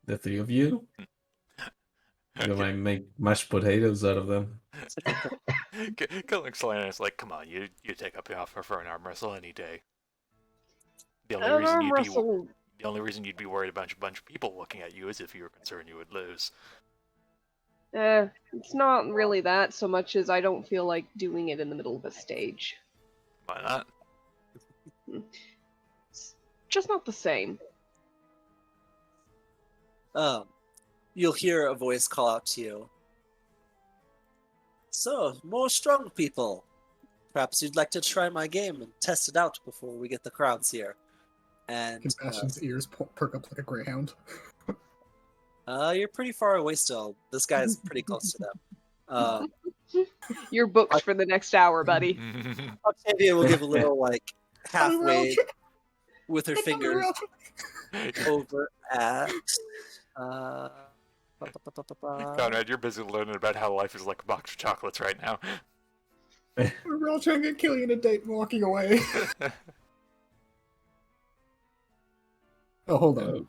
The three of you, you might make mashed potatoes out of them. Killer Selena's like, come on, you take up the offer for an arm wrestle any day. The only An reason arm you'd be wrestle. the only reason you'd be worried about a bunch of people looking at you is if you were concerned you would lose. It's not really that so much as I don't feel like doing it in the middle of a stage. Why not? It's just not the same. You'll hear a voice call out to you. So, more strong people. Perhaps you'd like to try my game and test it out before we get the crowds here. And Bastion's ears perk up like a greyhound. you're pretty far away still. This guy's pretty close to them. You're booked for the next hour, buddy. Octavia will give a little like half Real wave trick. with her It's not a fingers real trick. over at. Conrad, you're busy learning about how life is like a box of chocolates right now. We're all trying to get Killian a date and walking away. Oh, hold on.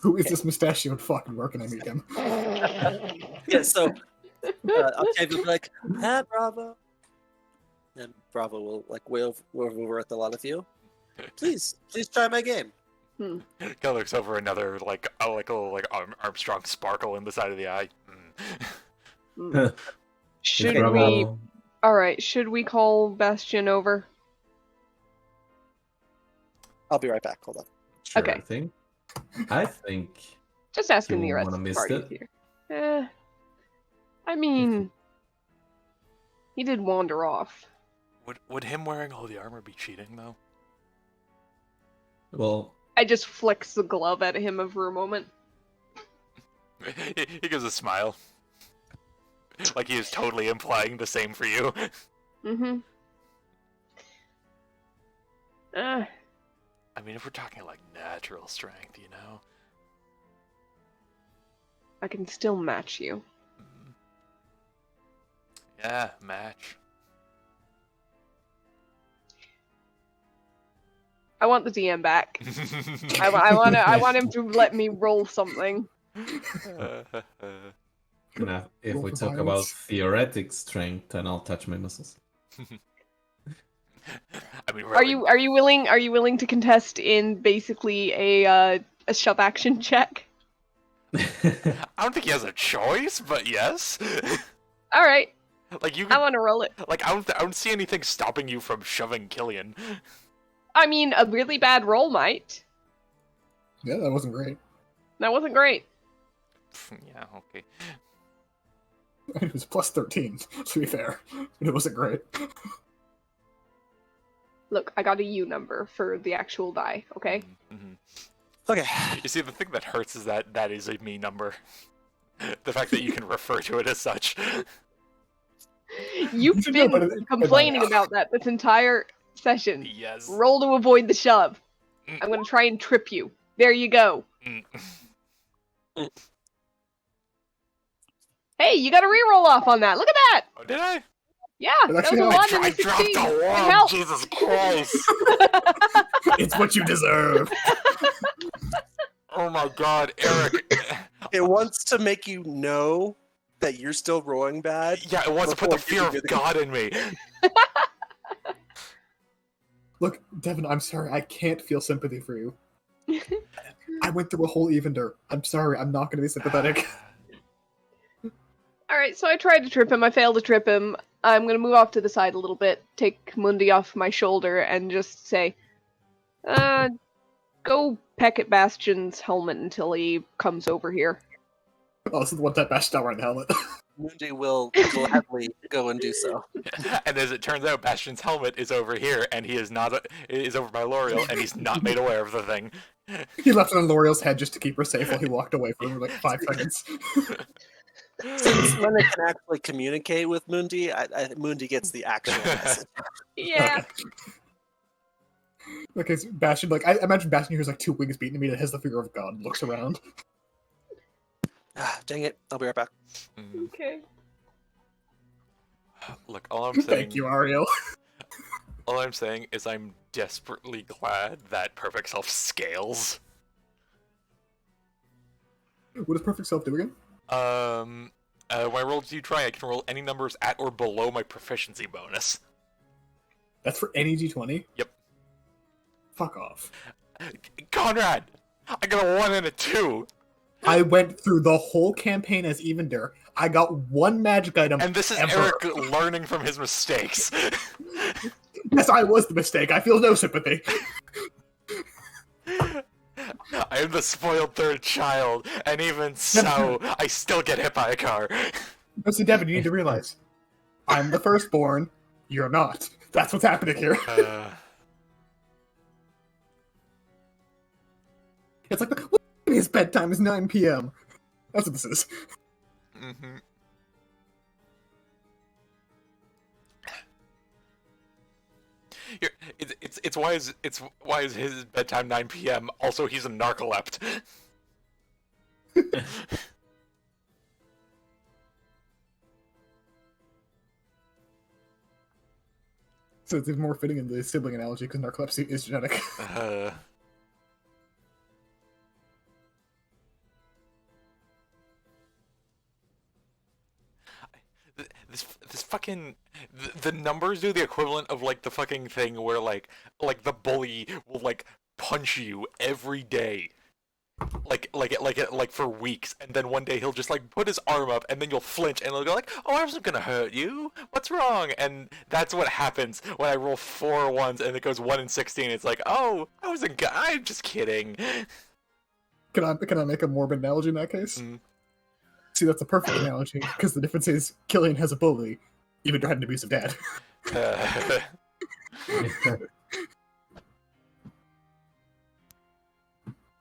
Who is this mustachioed fucking where can I meet him? Yeah, so Octavia will be like, "Ah, Bravo," and Bravo will like wave over at the lot of you. Please try my game. Killer looks over another like a little like Armstrong sparkle in the side of the eye. Should Bravo. we? All right. Should we call Bastion over? I'll be right back. Hold on. Sure Okay. thing. I think Just asking You the rest wanna of the miss party it? here. I mean, he did wander off. Would him wearing all the armor be cheating though? well, I just flicks the glove at him for a moment. He gives a smile. Like he is totally implying the same for you. Mm-hmm. I mean, if we're talking like natural strength, you know. I can still match you. Yeah, match. I want the DM back. I want him to let me roll something. if Roll we for talk about violence. theoretic strength, then I'll touch my muscles. I mean, Are really, you willing to contest in basically a shove action check? I don't think he has a choice, but yes. All right, Like you I could, want to roll it. like I don't see anything stopping you from shoving Killian. I mean, a really bad roll might. Yeah, that wasn't great. That wasn't great. Yeah, okay. It was plus 13, to be fair. But it wasn't great. Look, I got a U number for the actual die. Okay. Mhm. Okay. You see, the thing that hurts is that is a me number. The fact that you can refer to it as such. You've should know been better than- complaining about that this entire session. Yes. Roll to avoid the shove. I'm gonna try and trip you. There you go. Mm. Hey, you got a reroll off on that. Look at that. Oh, did I? Yeah, It that was actually a helped. 1 and I a 16. dropped a It one. helped. Jesus Christ! It's what you deserve! Oh my God, Eric. It wants to make you know that you're still rolling bad. Yeah, it wants to put the Before fear you of do the- God in me. Look, Devin, I'm sorry, I can't feel sympathy for you. I went through a whole Evander. I'm sorry, I'm not going to be sympathetic. Alright, so I tried to trip him, I failed to trip him. I'm gonna move off to the side a little bit, take Mundi off my shoulder, and just say, go peck at Bastion's helmet until he comes over here. Oh, this is the one time Bash not wearing the helmet. Mundi will gladly go and do so. And as it turns out, Bastion's helmet is over here, and he is not is over by L'Oreal, and he's not made aware of the thing. He left it on L'Oreal's head just to keep her safe while he walked away for like 5 seconds. Since Lena can actually communicate with Mundi, Mundi gets the actual message. Yeah. Okay, so Bastion, like, I imagine Bastion hears like 2 wings beating him, and has the fear of God, looks around. Ah, dang it! I'll be right back. Okay. Look, all I'm saying. Thank you, Ariel. All I'm saying is I'm desperately glad that Perfect Self scales. What does Perfect Self do again? When I roll D20, I can roll any numbers at or below my proficiency bonus. That's for any D20? Yep. Fuck off. Conrad! I got a 1 and a 2! I went through the whole campaign as Evander. I got 1 magic item. And this is ever. Eric learning from his mistakes. Yes, I was the mistake. I feel no sympathy. I am the spoiled third child, and even so, I still get hit by a car. No, see, Devin, you need to realize. I'm the firstborn. You're not. That's what's happening here. It's like, his bedtime is 9 p.m. That's what this is. Mm-hmm. It's why is his bedtime 9 p.m. Also, he's a narcolept. So it's even more fitting in the sibling analogy because narcolepsy is genetic. This fucking the numbers do the equivalent of like the fucking thing where like the bully will like punch you every day, like for weeks, and then one day he'll just like put his arm up, and then you'll flinch, and he'll go like, "Oh, I wasn't gonna hurt you. What's wrong?" And that's what happens when I roll 4 ones and it goes 1 and 16. It's like, "Oh, I wasn't. I'm just kidding." Can I make a morbid analogy in that case? Mm. See, that's a perfect analogy, because the difference is Killian has a bully, even had an abusive dad.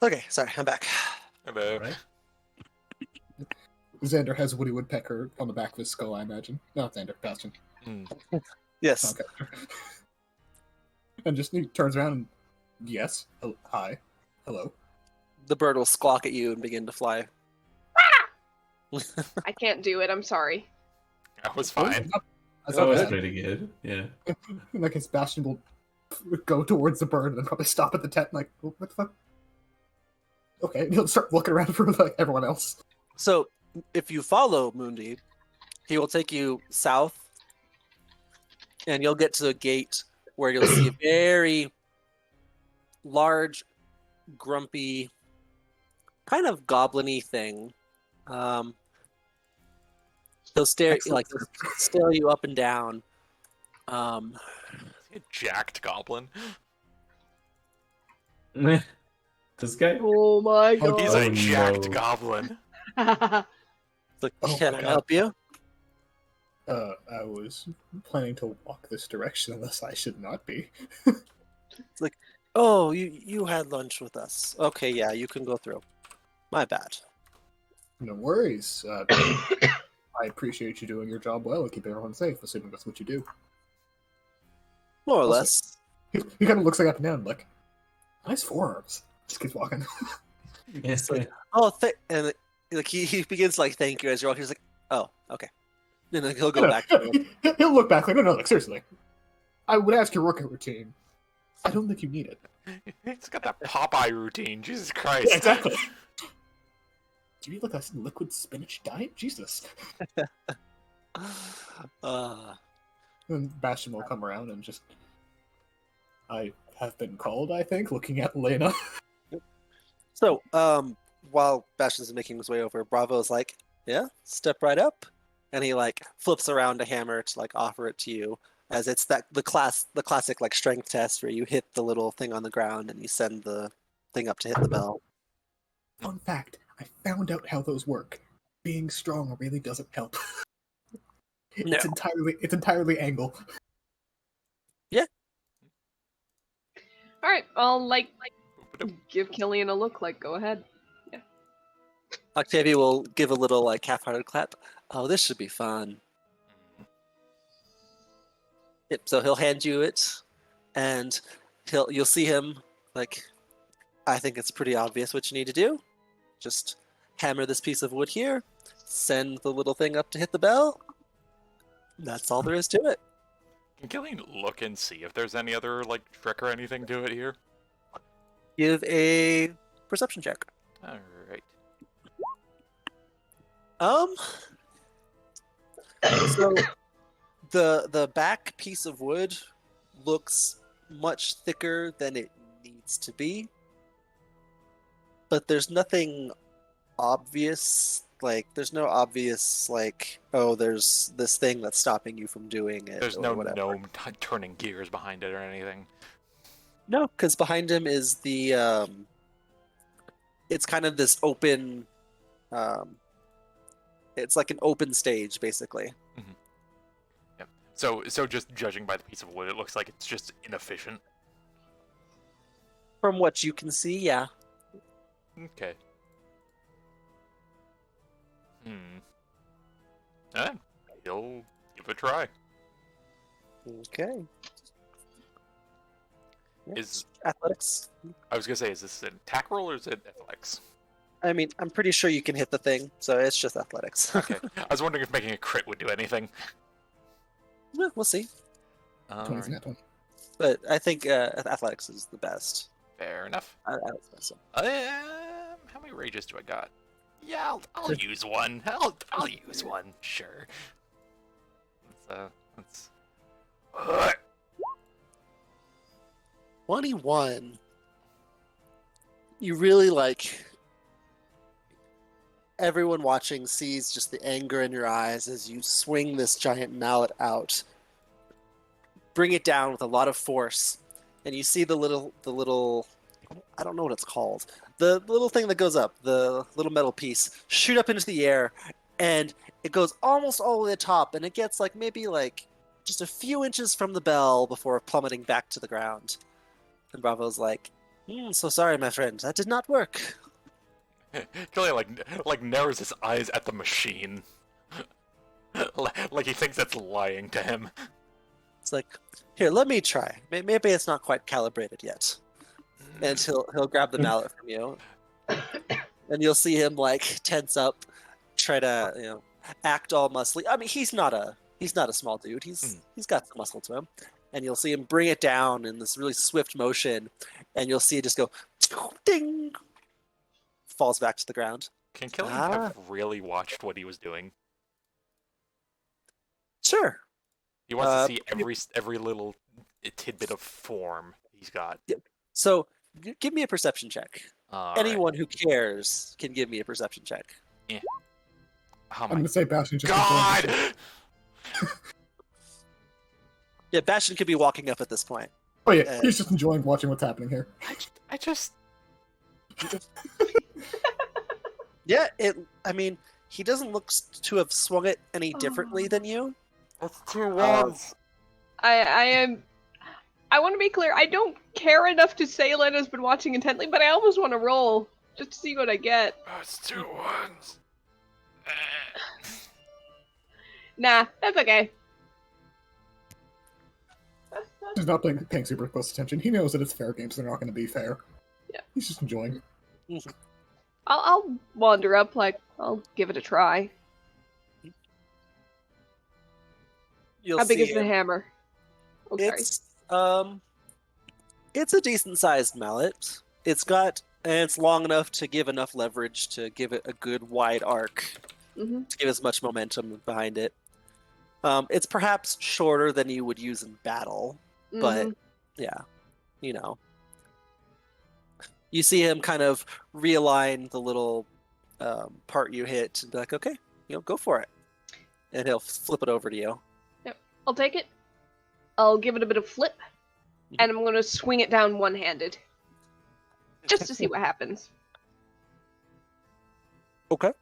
Okay, sorry, I'm back. Hello. Right? Xander has Woody Woodpecker on the back of his skull, I imagine. Not Xander, Bastion. Mm. Yes. Okay. And just he turns around and, yes, hi, hello. The bird will squawk at you and begin to fly. I can't do it, I'm sorry. That was fine. That's That not was bad. pretty good. Yeah. In that case, Bastion will go towards the bird and then probably stop at the tent and like, oh, what the fuck? Okay, and he'll start looking around for like everyone else. So, if you follow Mundi, he will take you south, and you'll get to a gate where you'll see a very large, grumpy, kind of goblin-y thing. He'll stare Excellent. he'll stare you up and down. A jacked goblin. This guy? Oh my Oh, He's god. a jacked no. goblin. Like, Oh can my I God. help you? I was planning to walk this direction unless I should not be. Oh, you had lunch with us. Okay, yeah, you can go through. My bad. No worries. I appreciate you doing your job well and keeping everyone safe, assuming that's what you do. More or Also- less. He kind of looks like up and down, like, nice forearms. Just keeps walking. Yes. like- Oh, and like he begins to, like, thank you as you're walking. He's like, oh, okay. And then he'll go back. To it. He'll look back like, no, like, seriously. I would ask your workout routine. I don't think you need it. He's got that Popeye routine. Jesus Christ. Yeah, exactly. Do you need like a liquid spinach diet? Jesus. Uh, And Bastion will come around and just I have been called, I think, looking at Lena. So, while Bastion's making his way over, Bravo's like, "Yeah, step right up," and he like flips around a hammer to like offer it to you, as it's the classic like strength test where you hit the little thing on the ground and you send the thing up to hit the bell. Fun fact, I found out how those work. Being strong really doesn't help. No. It's entirely angle. All right, I'll give Killian a look. Like, go ahead. Octavia will give a little like half-hearted clap. Oh, this should be fun. Yep. So he'll hand you it, and you'll see him like. I think it's pretty obvious what you need to do. Just hammer this piece of wood here, send the little thing up to hit the bell. That's all there is to it. Can Killian look and see if there's any other like trick or anything to it here? Give a perception check. All right. So the back piece of wood looks much thicker than it needs to be, but there's nothing obvious. Like, there's no obvious like, oh, there's this thing that's stopping you from doing it. There's or no whatever. gnome turning gears behind it or anything. No, because behind him is the it's kind of this open it's like an open stage basically. So just judging by the piece of wood, it looks like it's just inefficient. From what you can see, yeah. Okay. He'll give it a try. Okay. Is athletics. I was gonna say, is this an attack roll or is it athletics? I mean, I'm pretty sure you can hit the thing, so it's just athletics. Okay. I was wondering if making a crit would do anything. Yeah, we'll see. 20's not 20. But I think athletics is the best. Fair enough. I don't think so. How many rages do I got? Yeah, I'll use one. I'll use one. Sure. Let's 21. You really like. Everyone watching sees just the anger in your eyes as you swing this giant mallet out. Bring it down with a lot of force, and you see the little I don't know what it's called. The little thing that goes up, the little metal piece, shoot up into the air, and it goes almost all the way to the top, and it gets like maybe like just a few inches from the bell before plummeting back to the ground. And Bravo's like, so sorry, my friend, that did not work. Killian like narrows his eyes at the machine. Like he thinks that's lying to him. It's like, here, let me try. Maybe it's not quite calibrated yet. And he'll grab the mallet from you, and you'll see him like tense up, try to act all muscly. I mean, he's not a small dude. He's got some muscle to him, and you'll see him bring it down in this really swift motion, and you'll see it just go ding, falls back to the ground. Can Killian have really watched what he was doing? Sure. He wants to see every little tidbit of form he's got. So give me a perception check. Anyone Right. who cares can give me a perception check. Oh I'm my gonna say Bastion just God! Yeah, Bastion could be walking up at this point. Oh yeah, he's just enjoying watching what's happening here. I just Yeah, I mean, he doesn't look to have swung it any differently than you. that's 2 ones. I want to be clear. I don't care enough to say Lena's been watching intently, but I almost want to roll just to see what I get. That's 2 ones. Nah, that's okay. He's not paying super close attention. He knows that it's fair games. They're not going to be fair. Yeah. He's just enjoying. I'll wander up. Like, I'll give it a try. You'll How big see is the hammer? Oh, sorry. It's a decent sized mallet. It's long enough to give enough leverage to give it a good wide arc, Mm-hmm. to give as much momentum behind it. It's perhaps shorter than you would use in battle, but yeah. you know, you see him kind of realign the little part you hit and be like, okay, go for it. And he'll flip it over to you. I'll take it. I'll give it a bit of flip, and I'm gonna swing it down one-handed, just to see what happens. Okay.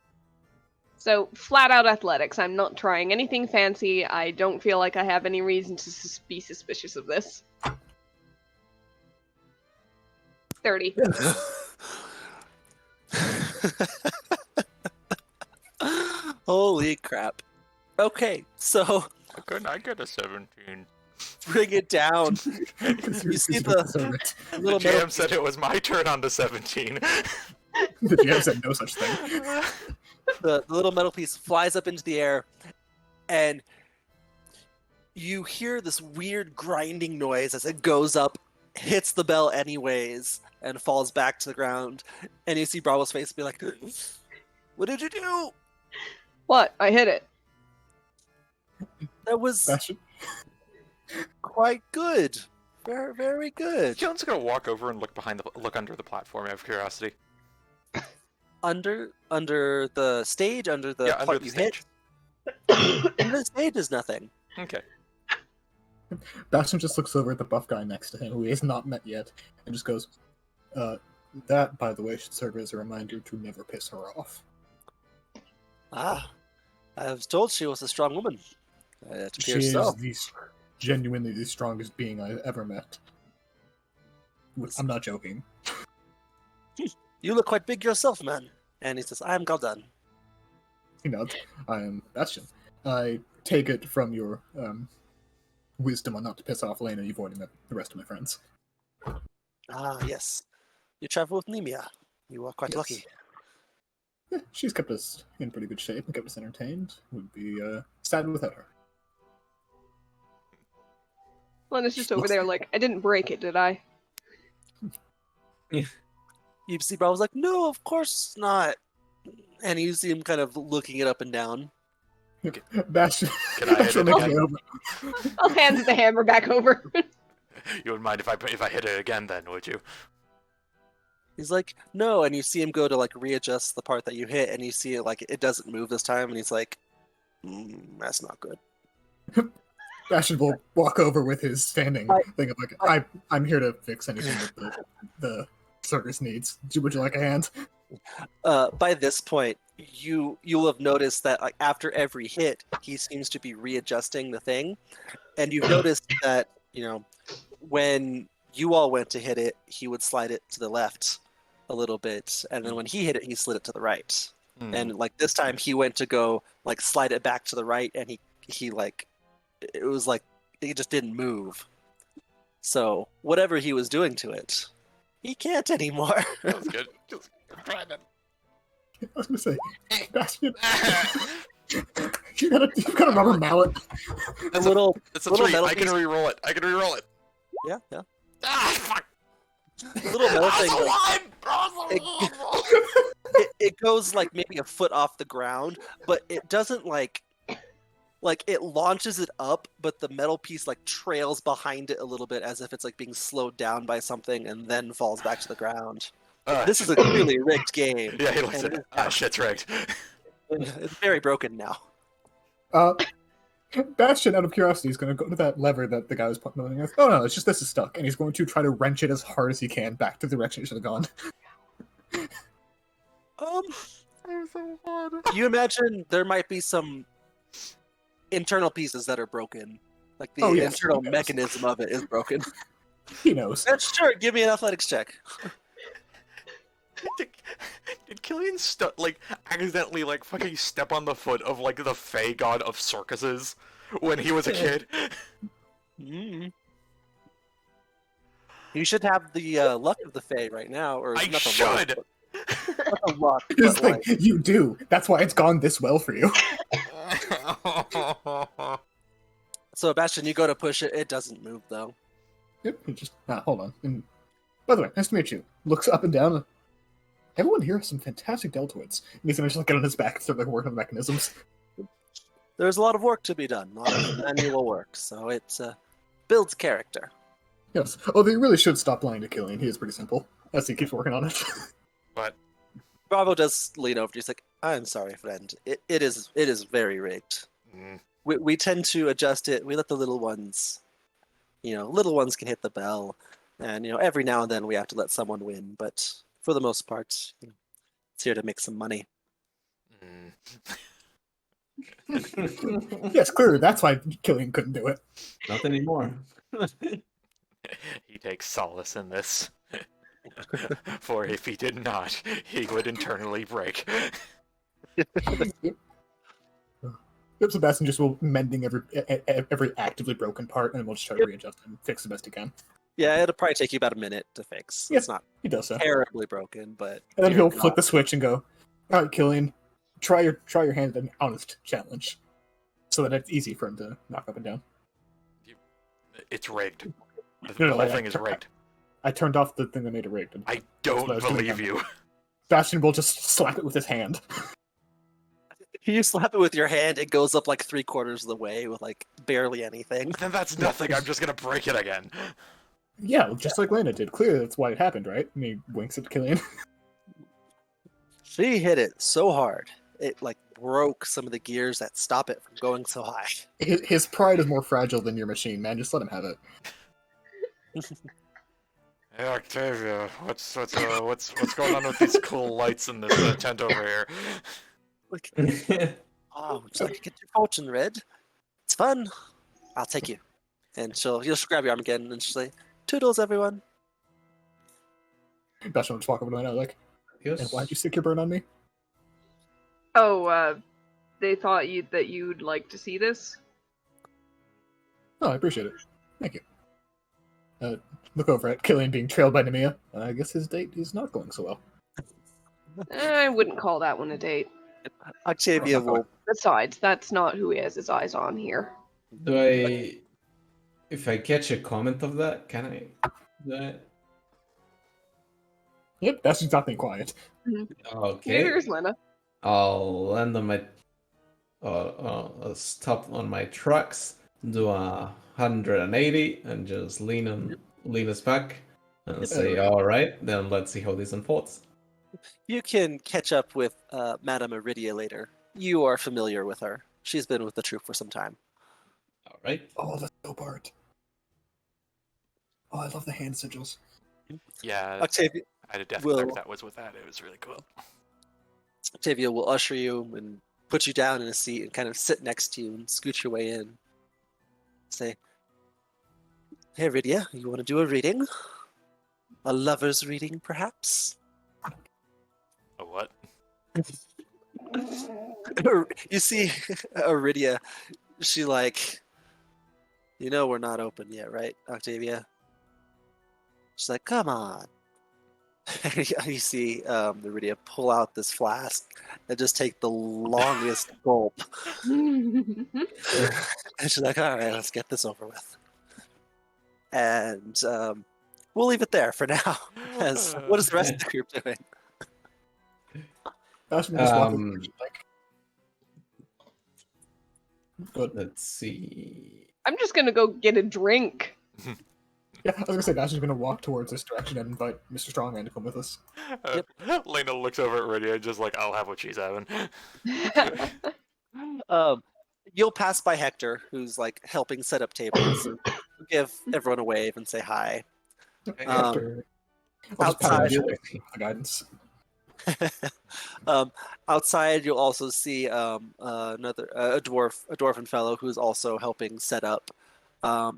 So, flat out athletics. I'm not trying anything fancy. I don't feel like I have any reason to be suspicious of this. 30. Holy crap. Okay, so Couldn't I get a 17? bring it down. You see the The little metal GM said it was my turn on the 17. The GM said no such thing. the little metal piece flies up into the air, and you hear this weird grinding noise as it goes up, hits the bell anyways, and falls back to the ground. And you see Bravo's face be like, "What did you do?" What? I hit it. That was Bastion, quite good. Very, very good. Keelan's gonna walk over and look under the platform out of curiosity. Under the stage, under the Yeah, under part the you stage. hit. Under the stage is nothing. Okay. Bastion just looks over at the buff guy next to him, who he has not met yet, and just goes, that, by the way, should serve as a reminder to never piss her off. Ah, I was told she was a strong woman. It She appears is so. genuinely the strongest being I've ever met. I'm not joking. You look quite big yourself, man. And he says, I am Gul'dan. You know, I am Bastion. I take it from your wisdom on not to piss off Lena, you've already met the rest of my friends. Ah, yes. You travel with Nemia. You are quite Yes. lucky. Yeah, she's kept us in pretty good shape and kept us entertained. Would be sad without her. Lena's just over there like, I didn't break it, did I? You see Bravo's like, no, of course not. And you see him kind of looking it up and down. Bastion, Can I hit Bastion it looking again? over. I'll hand the hammer back over. You wouldn't mind if I hit it again then, would you? He's like, no, and you see him go to like readjust the part that you hit, and you see it like it doesn't move this time, and he's like, that's not good. Bastion will walk over with his standing thing of like, I'm here to fix anything that the circus needs. Would you like a hand? By this point, you'll have noticed that like after every hit, he seems to be readjusting the thing, and you've noticed that when you all went to hit it, he would slide it to the left a little bit, and then when he hit it, he slid it to the right. And like this time, he went to go like slide it back to the right, and he like it was like it just didn't move. So whatever he was doing to it, he can't anymore. That was good. Just try that. I was gonna say, Bastion, you've got a rubber mallet. A little, It's a little 3. metal I can piece- re-roll it. I can re-roll it. yeah. Ah, fuck! A little metal thing. It goes like maybe a foot off the ground, but it doesn't like it launches it up, but the metal piece like trails behind it a little bit as if it's like being slowed down by something and then falls back to the ground. This is a clearly rigged game. Yeah, he looks and at it. Ah, shit's rigged. It's very broken now. Bastion, out of curiosity, is going to go to that lever that the guy was pointing and he goes, oh no, it's just this is stuck, and he's going to try to wrench it as hard as he can back to the direction it should have gone. You imagine there might be some internal pieces that are broken. Like the Oh, yes, internal he knows. mechanism of it is broken. He knows. Sure, give me an athletics check. Did Killian accidentally fucking step on the foot of the Fey god of circuses when he was a kid? Mm. You should have the luck of the Fae right now, or I not the should. Luck, but- not the luck, It's but, like, you do. That's why it's gone this well for you. So, Bastion, you go to push it. It doesn't move though. Yep, he just hold on. And by the way, nice to meet you. Looks up and down. Everyone here has some fantastic deltoids. And he's gonna just get on his back and start working on the mechanisms. There's a lot of work to be done, a lot of manual work, so it builds character. Yes. Although you really should stop lying to Killian. He is pretty simple. As he keeps working on it. But Bravo does lean over to you. He's like, "I'm sorry, friend. It is very rigged. mm, We tend to adjust it. We let the little ones, little ones can hit the bell, and every now and then we have to let someone win. But for the most part, it's here to make some money." mm. Yes, clearly that's why Killian couldn't do it. Not anymore. He takes solace in this. For if he did not, he would internally break. Yep, Sebastian just will mending every actively broken part, and we'll just try to readjust and fix the best he can. Yeah, it'll probably take you about a minute to fix. Yeah. It's not He does so. terribly broken, but And then dear he'll God. flick the switch and go, "All right, Killian, try your hand at an honest challenge, so that it's easy for him to knock up and down." It's rigged. The No, whole I- thing is rigged. I turned off the thing that made it rigged. And I don't what I was doing believe then. you. Sebastian will just slap it with his hand. You slap it with your hand, it goes up like 3/4 of the way with like barely anything. Then that's nothing. I'm just gonna break it again. Yeah, just like Lana did. Clearly, that's why it happened, right? And he winks at Killian. She hit it so hard, it like broke some of the gears that stop it from going so high. His pride is more fragile than your machine, man. Just let him have it. Hey Octavia, what's going on with these cool lights in this tent over here? Like, oh, would you like to get your fortune read? It's fun. I'll take you. And she'll just grab your arm again and she'll say, "Toodles, everyone." Sebastian will just walk over to Lana like, "And Yes. why'd you stick your burn on me?" Oh, they thought that you'd like to see this. Oh, I appreciate it. Thank you. Look over at Killian being trailed by Nemea. I guess his date is not going so well. I wouldn't call that one a date. Octavia will. Besides, that's not who he has his eyes on here. Do I? If I catch a comment of that, can I? Do I? Yep, that's just not being quiet. Okay. Here's Lena. I'll land on my stop on my trucks, do a 180, and just lean us back, and say, "All right, then let's see how this unfolds." You can catch up with Madame Iridia later. You are familiar with her. She's been with the troop for some time. All right. Oh, the dope art. Oh, I love the hand sigils. Yeah, Octavia, I definitely will- think that was with that. It was really cool. Octavia will usher you and put you down in a seat and kind of sit next to you and scoot your way in. Say, "Hey, Iridia, you want to do a reading? A lover's reading, perhaps?" A what? You see Iridia, she like, we're not open yet, right, Octavia? She's like, "Come on." You see Iridia pull out this flask and just take the longest gulp. And she's like, "All right, let's get this over with." And we'll leave it there for now. As what is the rest of the group doing? Sebastian will just walk over Um, and like, good. Let's see. I'm just gonna go get a drink. Yeah, I was gonna say Sebastian's gonna walk towards this direction and invite Mr. Strongman to come with us. Lena looks over at Rydia, just like, I'll have what she's having. You'll pass by Hector, who's like helping set up tables. And give everyone a wave and say hi. After I'll just pat him on outside- the shoulder for the guidance. Outside, you'll also see another a dwarven fellow who's also helping set up.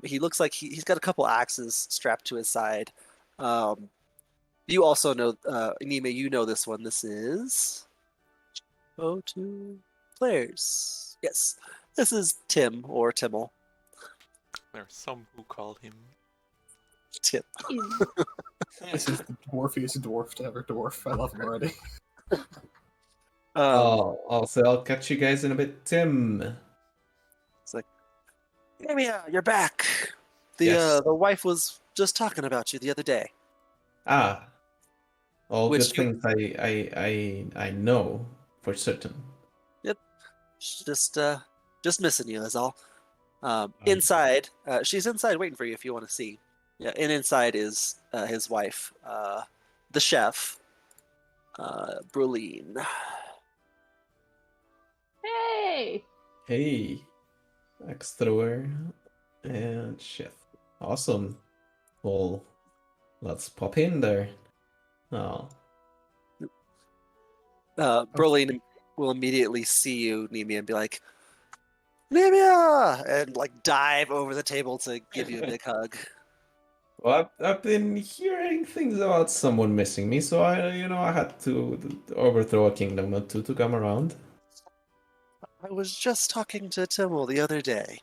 He looks like he's got a couple axes strapped to his side. You also know, Anime, you know this one. This is two players. Yes, this is Tim or Timmel. There are some who call him. Tim. This is the dwarfiest dwarf to ever dwarf. I love him already. Also, I'll catch you guys in a bit, Tim. Amy, you're back. Yes. The wife was just talking about you the other day. Ah, all Which good things I know for certain. She's just missing you, is all. Inside, she's inside waiting for you if you want to see. Yeah, and inside is his wife, the chef, Bruline. Hey! Hey, extrovert and chef. Awesome. Well, let's pop in there. Oh, Bruline will immediately see you, Nemia, and be like, Nemia! And like dive over the table to give you a big hug. well, I've been hearing things about someone missing me, so I had to overthrow a kingdom to come around. I was just talking to Timel the other day.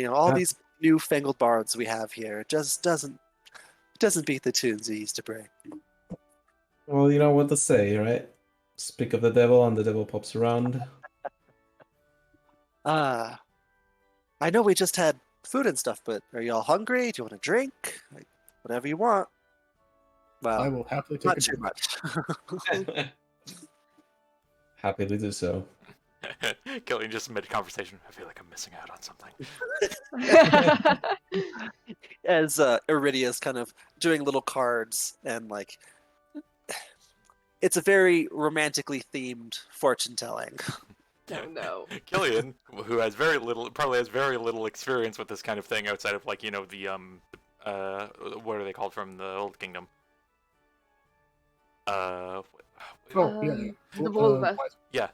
All Ah. these newfangled bards we have here, it just doesn't beat the tunes we used to bring. Well, you know what to say, right? Speak of the devil, and the devil pops around. I know we just had food and stuff, but are y'all hungry? Do you want a drink? Like, whatever you want. Well, I will happily take not a too drink. much. Happy to do so. Killian just mid conversation. I feel like I'm missing out on something. As Iridia's kind of doing little cards and like it's a very romantically themed fortune telling. Oh no. Killian, who has probably has very little experience with this kind of thing outside of like the what are they called from the Old Kingdom? Oh, yeah. The vulva. Yeah,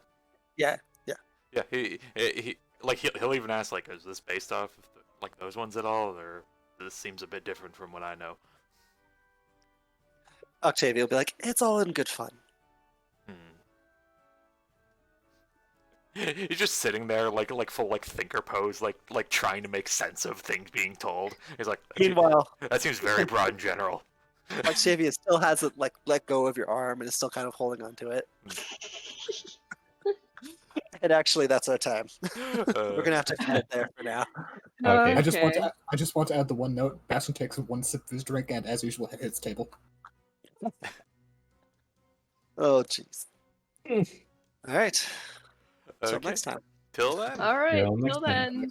Yeah. yeah. He he'll even ask like, is this based off of like those ones at all, or this seems a bit different from what I know? Octavia will be like, it's all in good fun. He's just sitting there like full like thinker pose, like trying to make sense of things being told. He's like, Meanwhile, that seems very broad and general. Octavia still hasn't like let go of your arm and is still kind of holding on to it. And actually, that's our time. We're gonna have to cut it there for now. Okay. I just want to add the one note. Bastion takes one sip of his drink and, as usual, hits table. Oh, jeez. All right. Till Okay. next time. Till then. All right. Yeah, next Till time. then.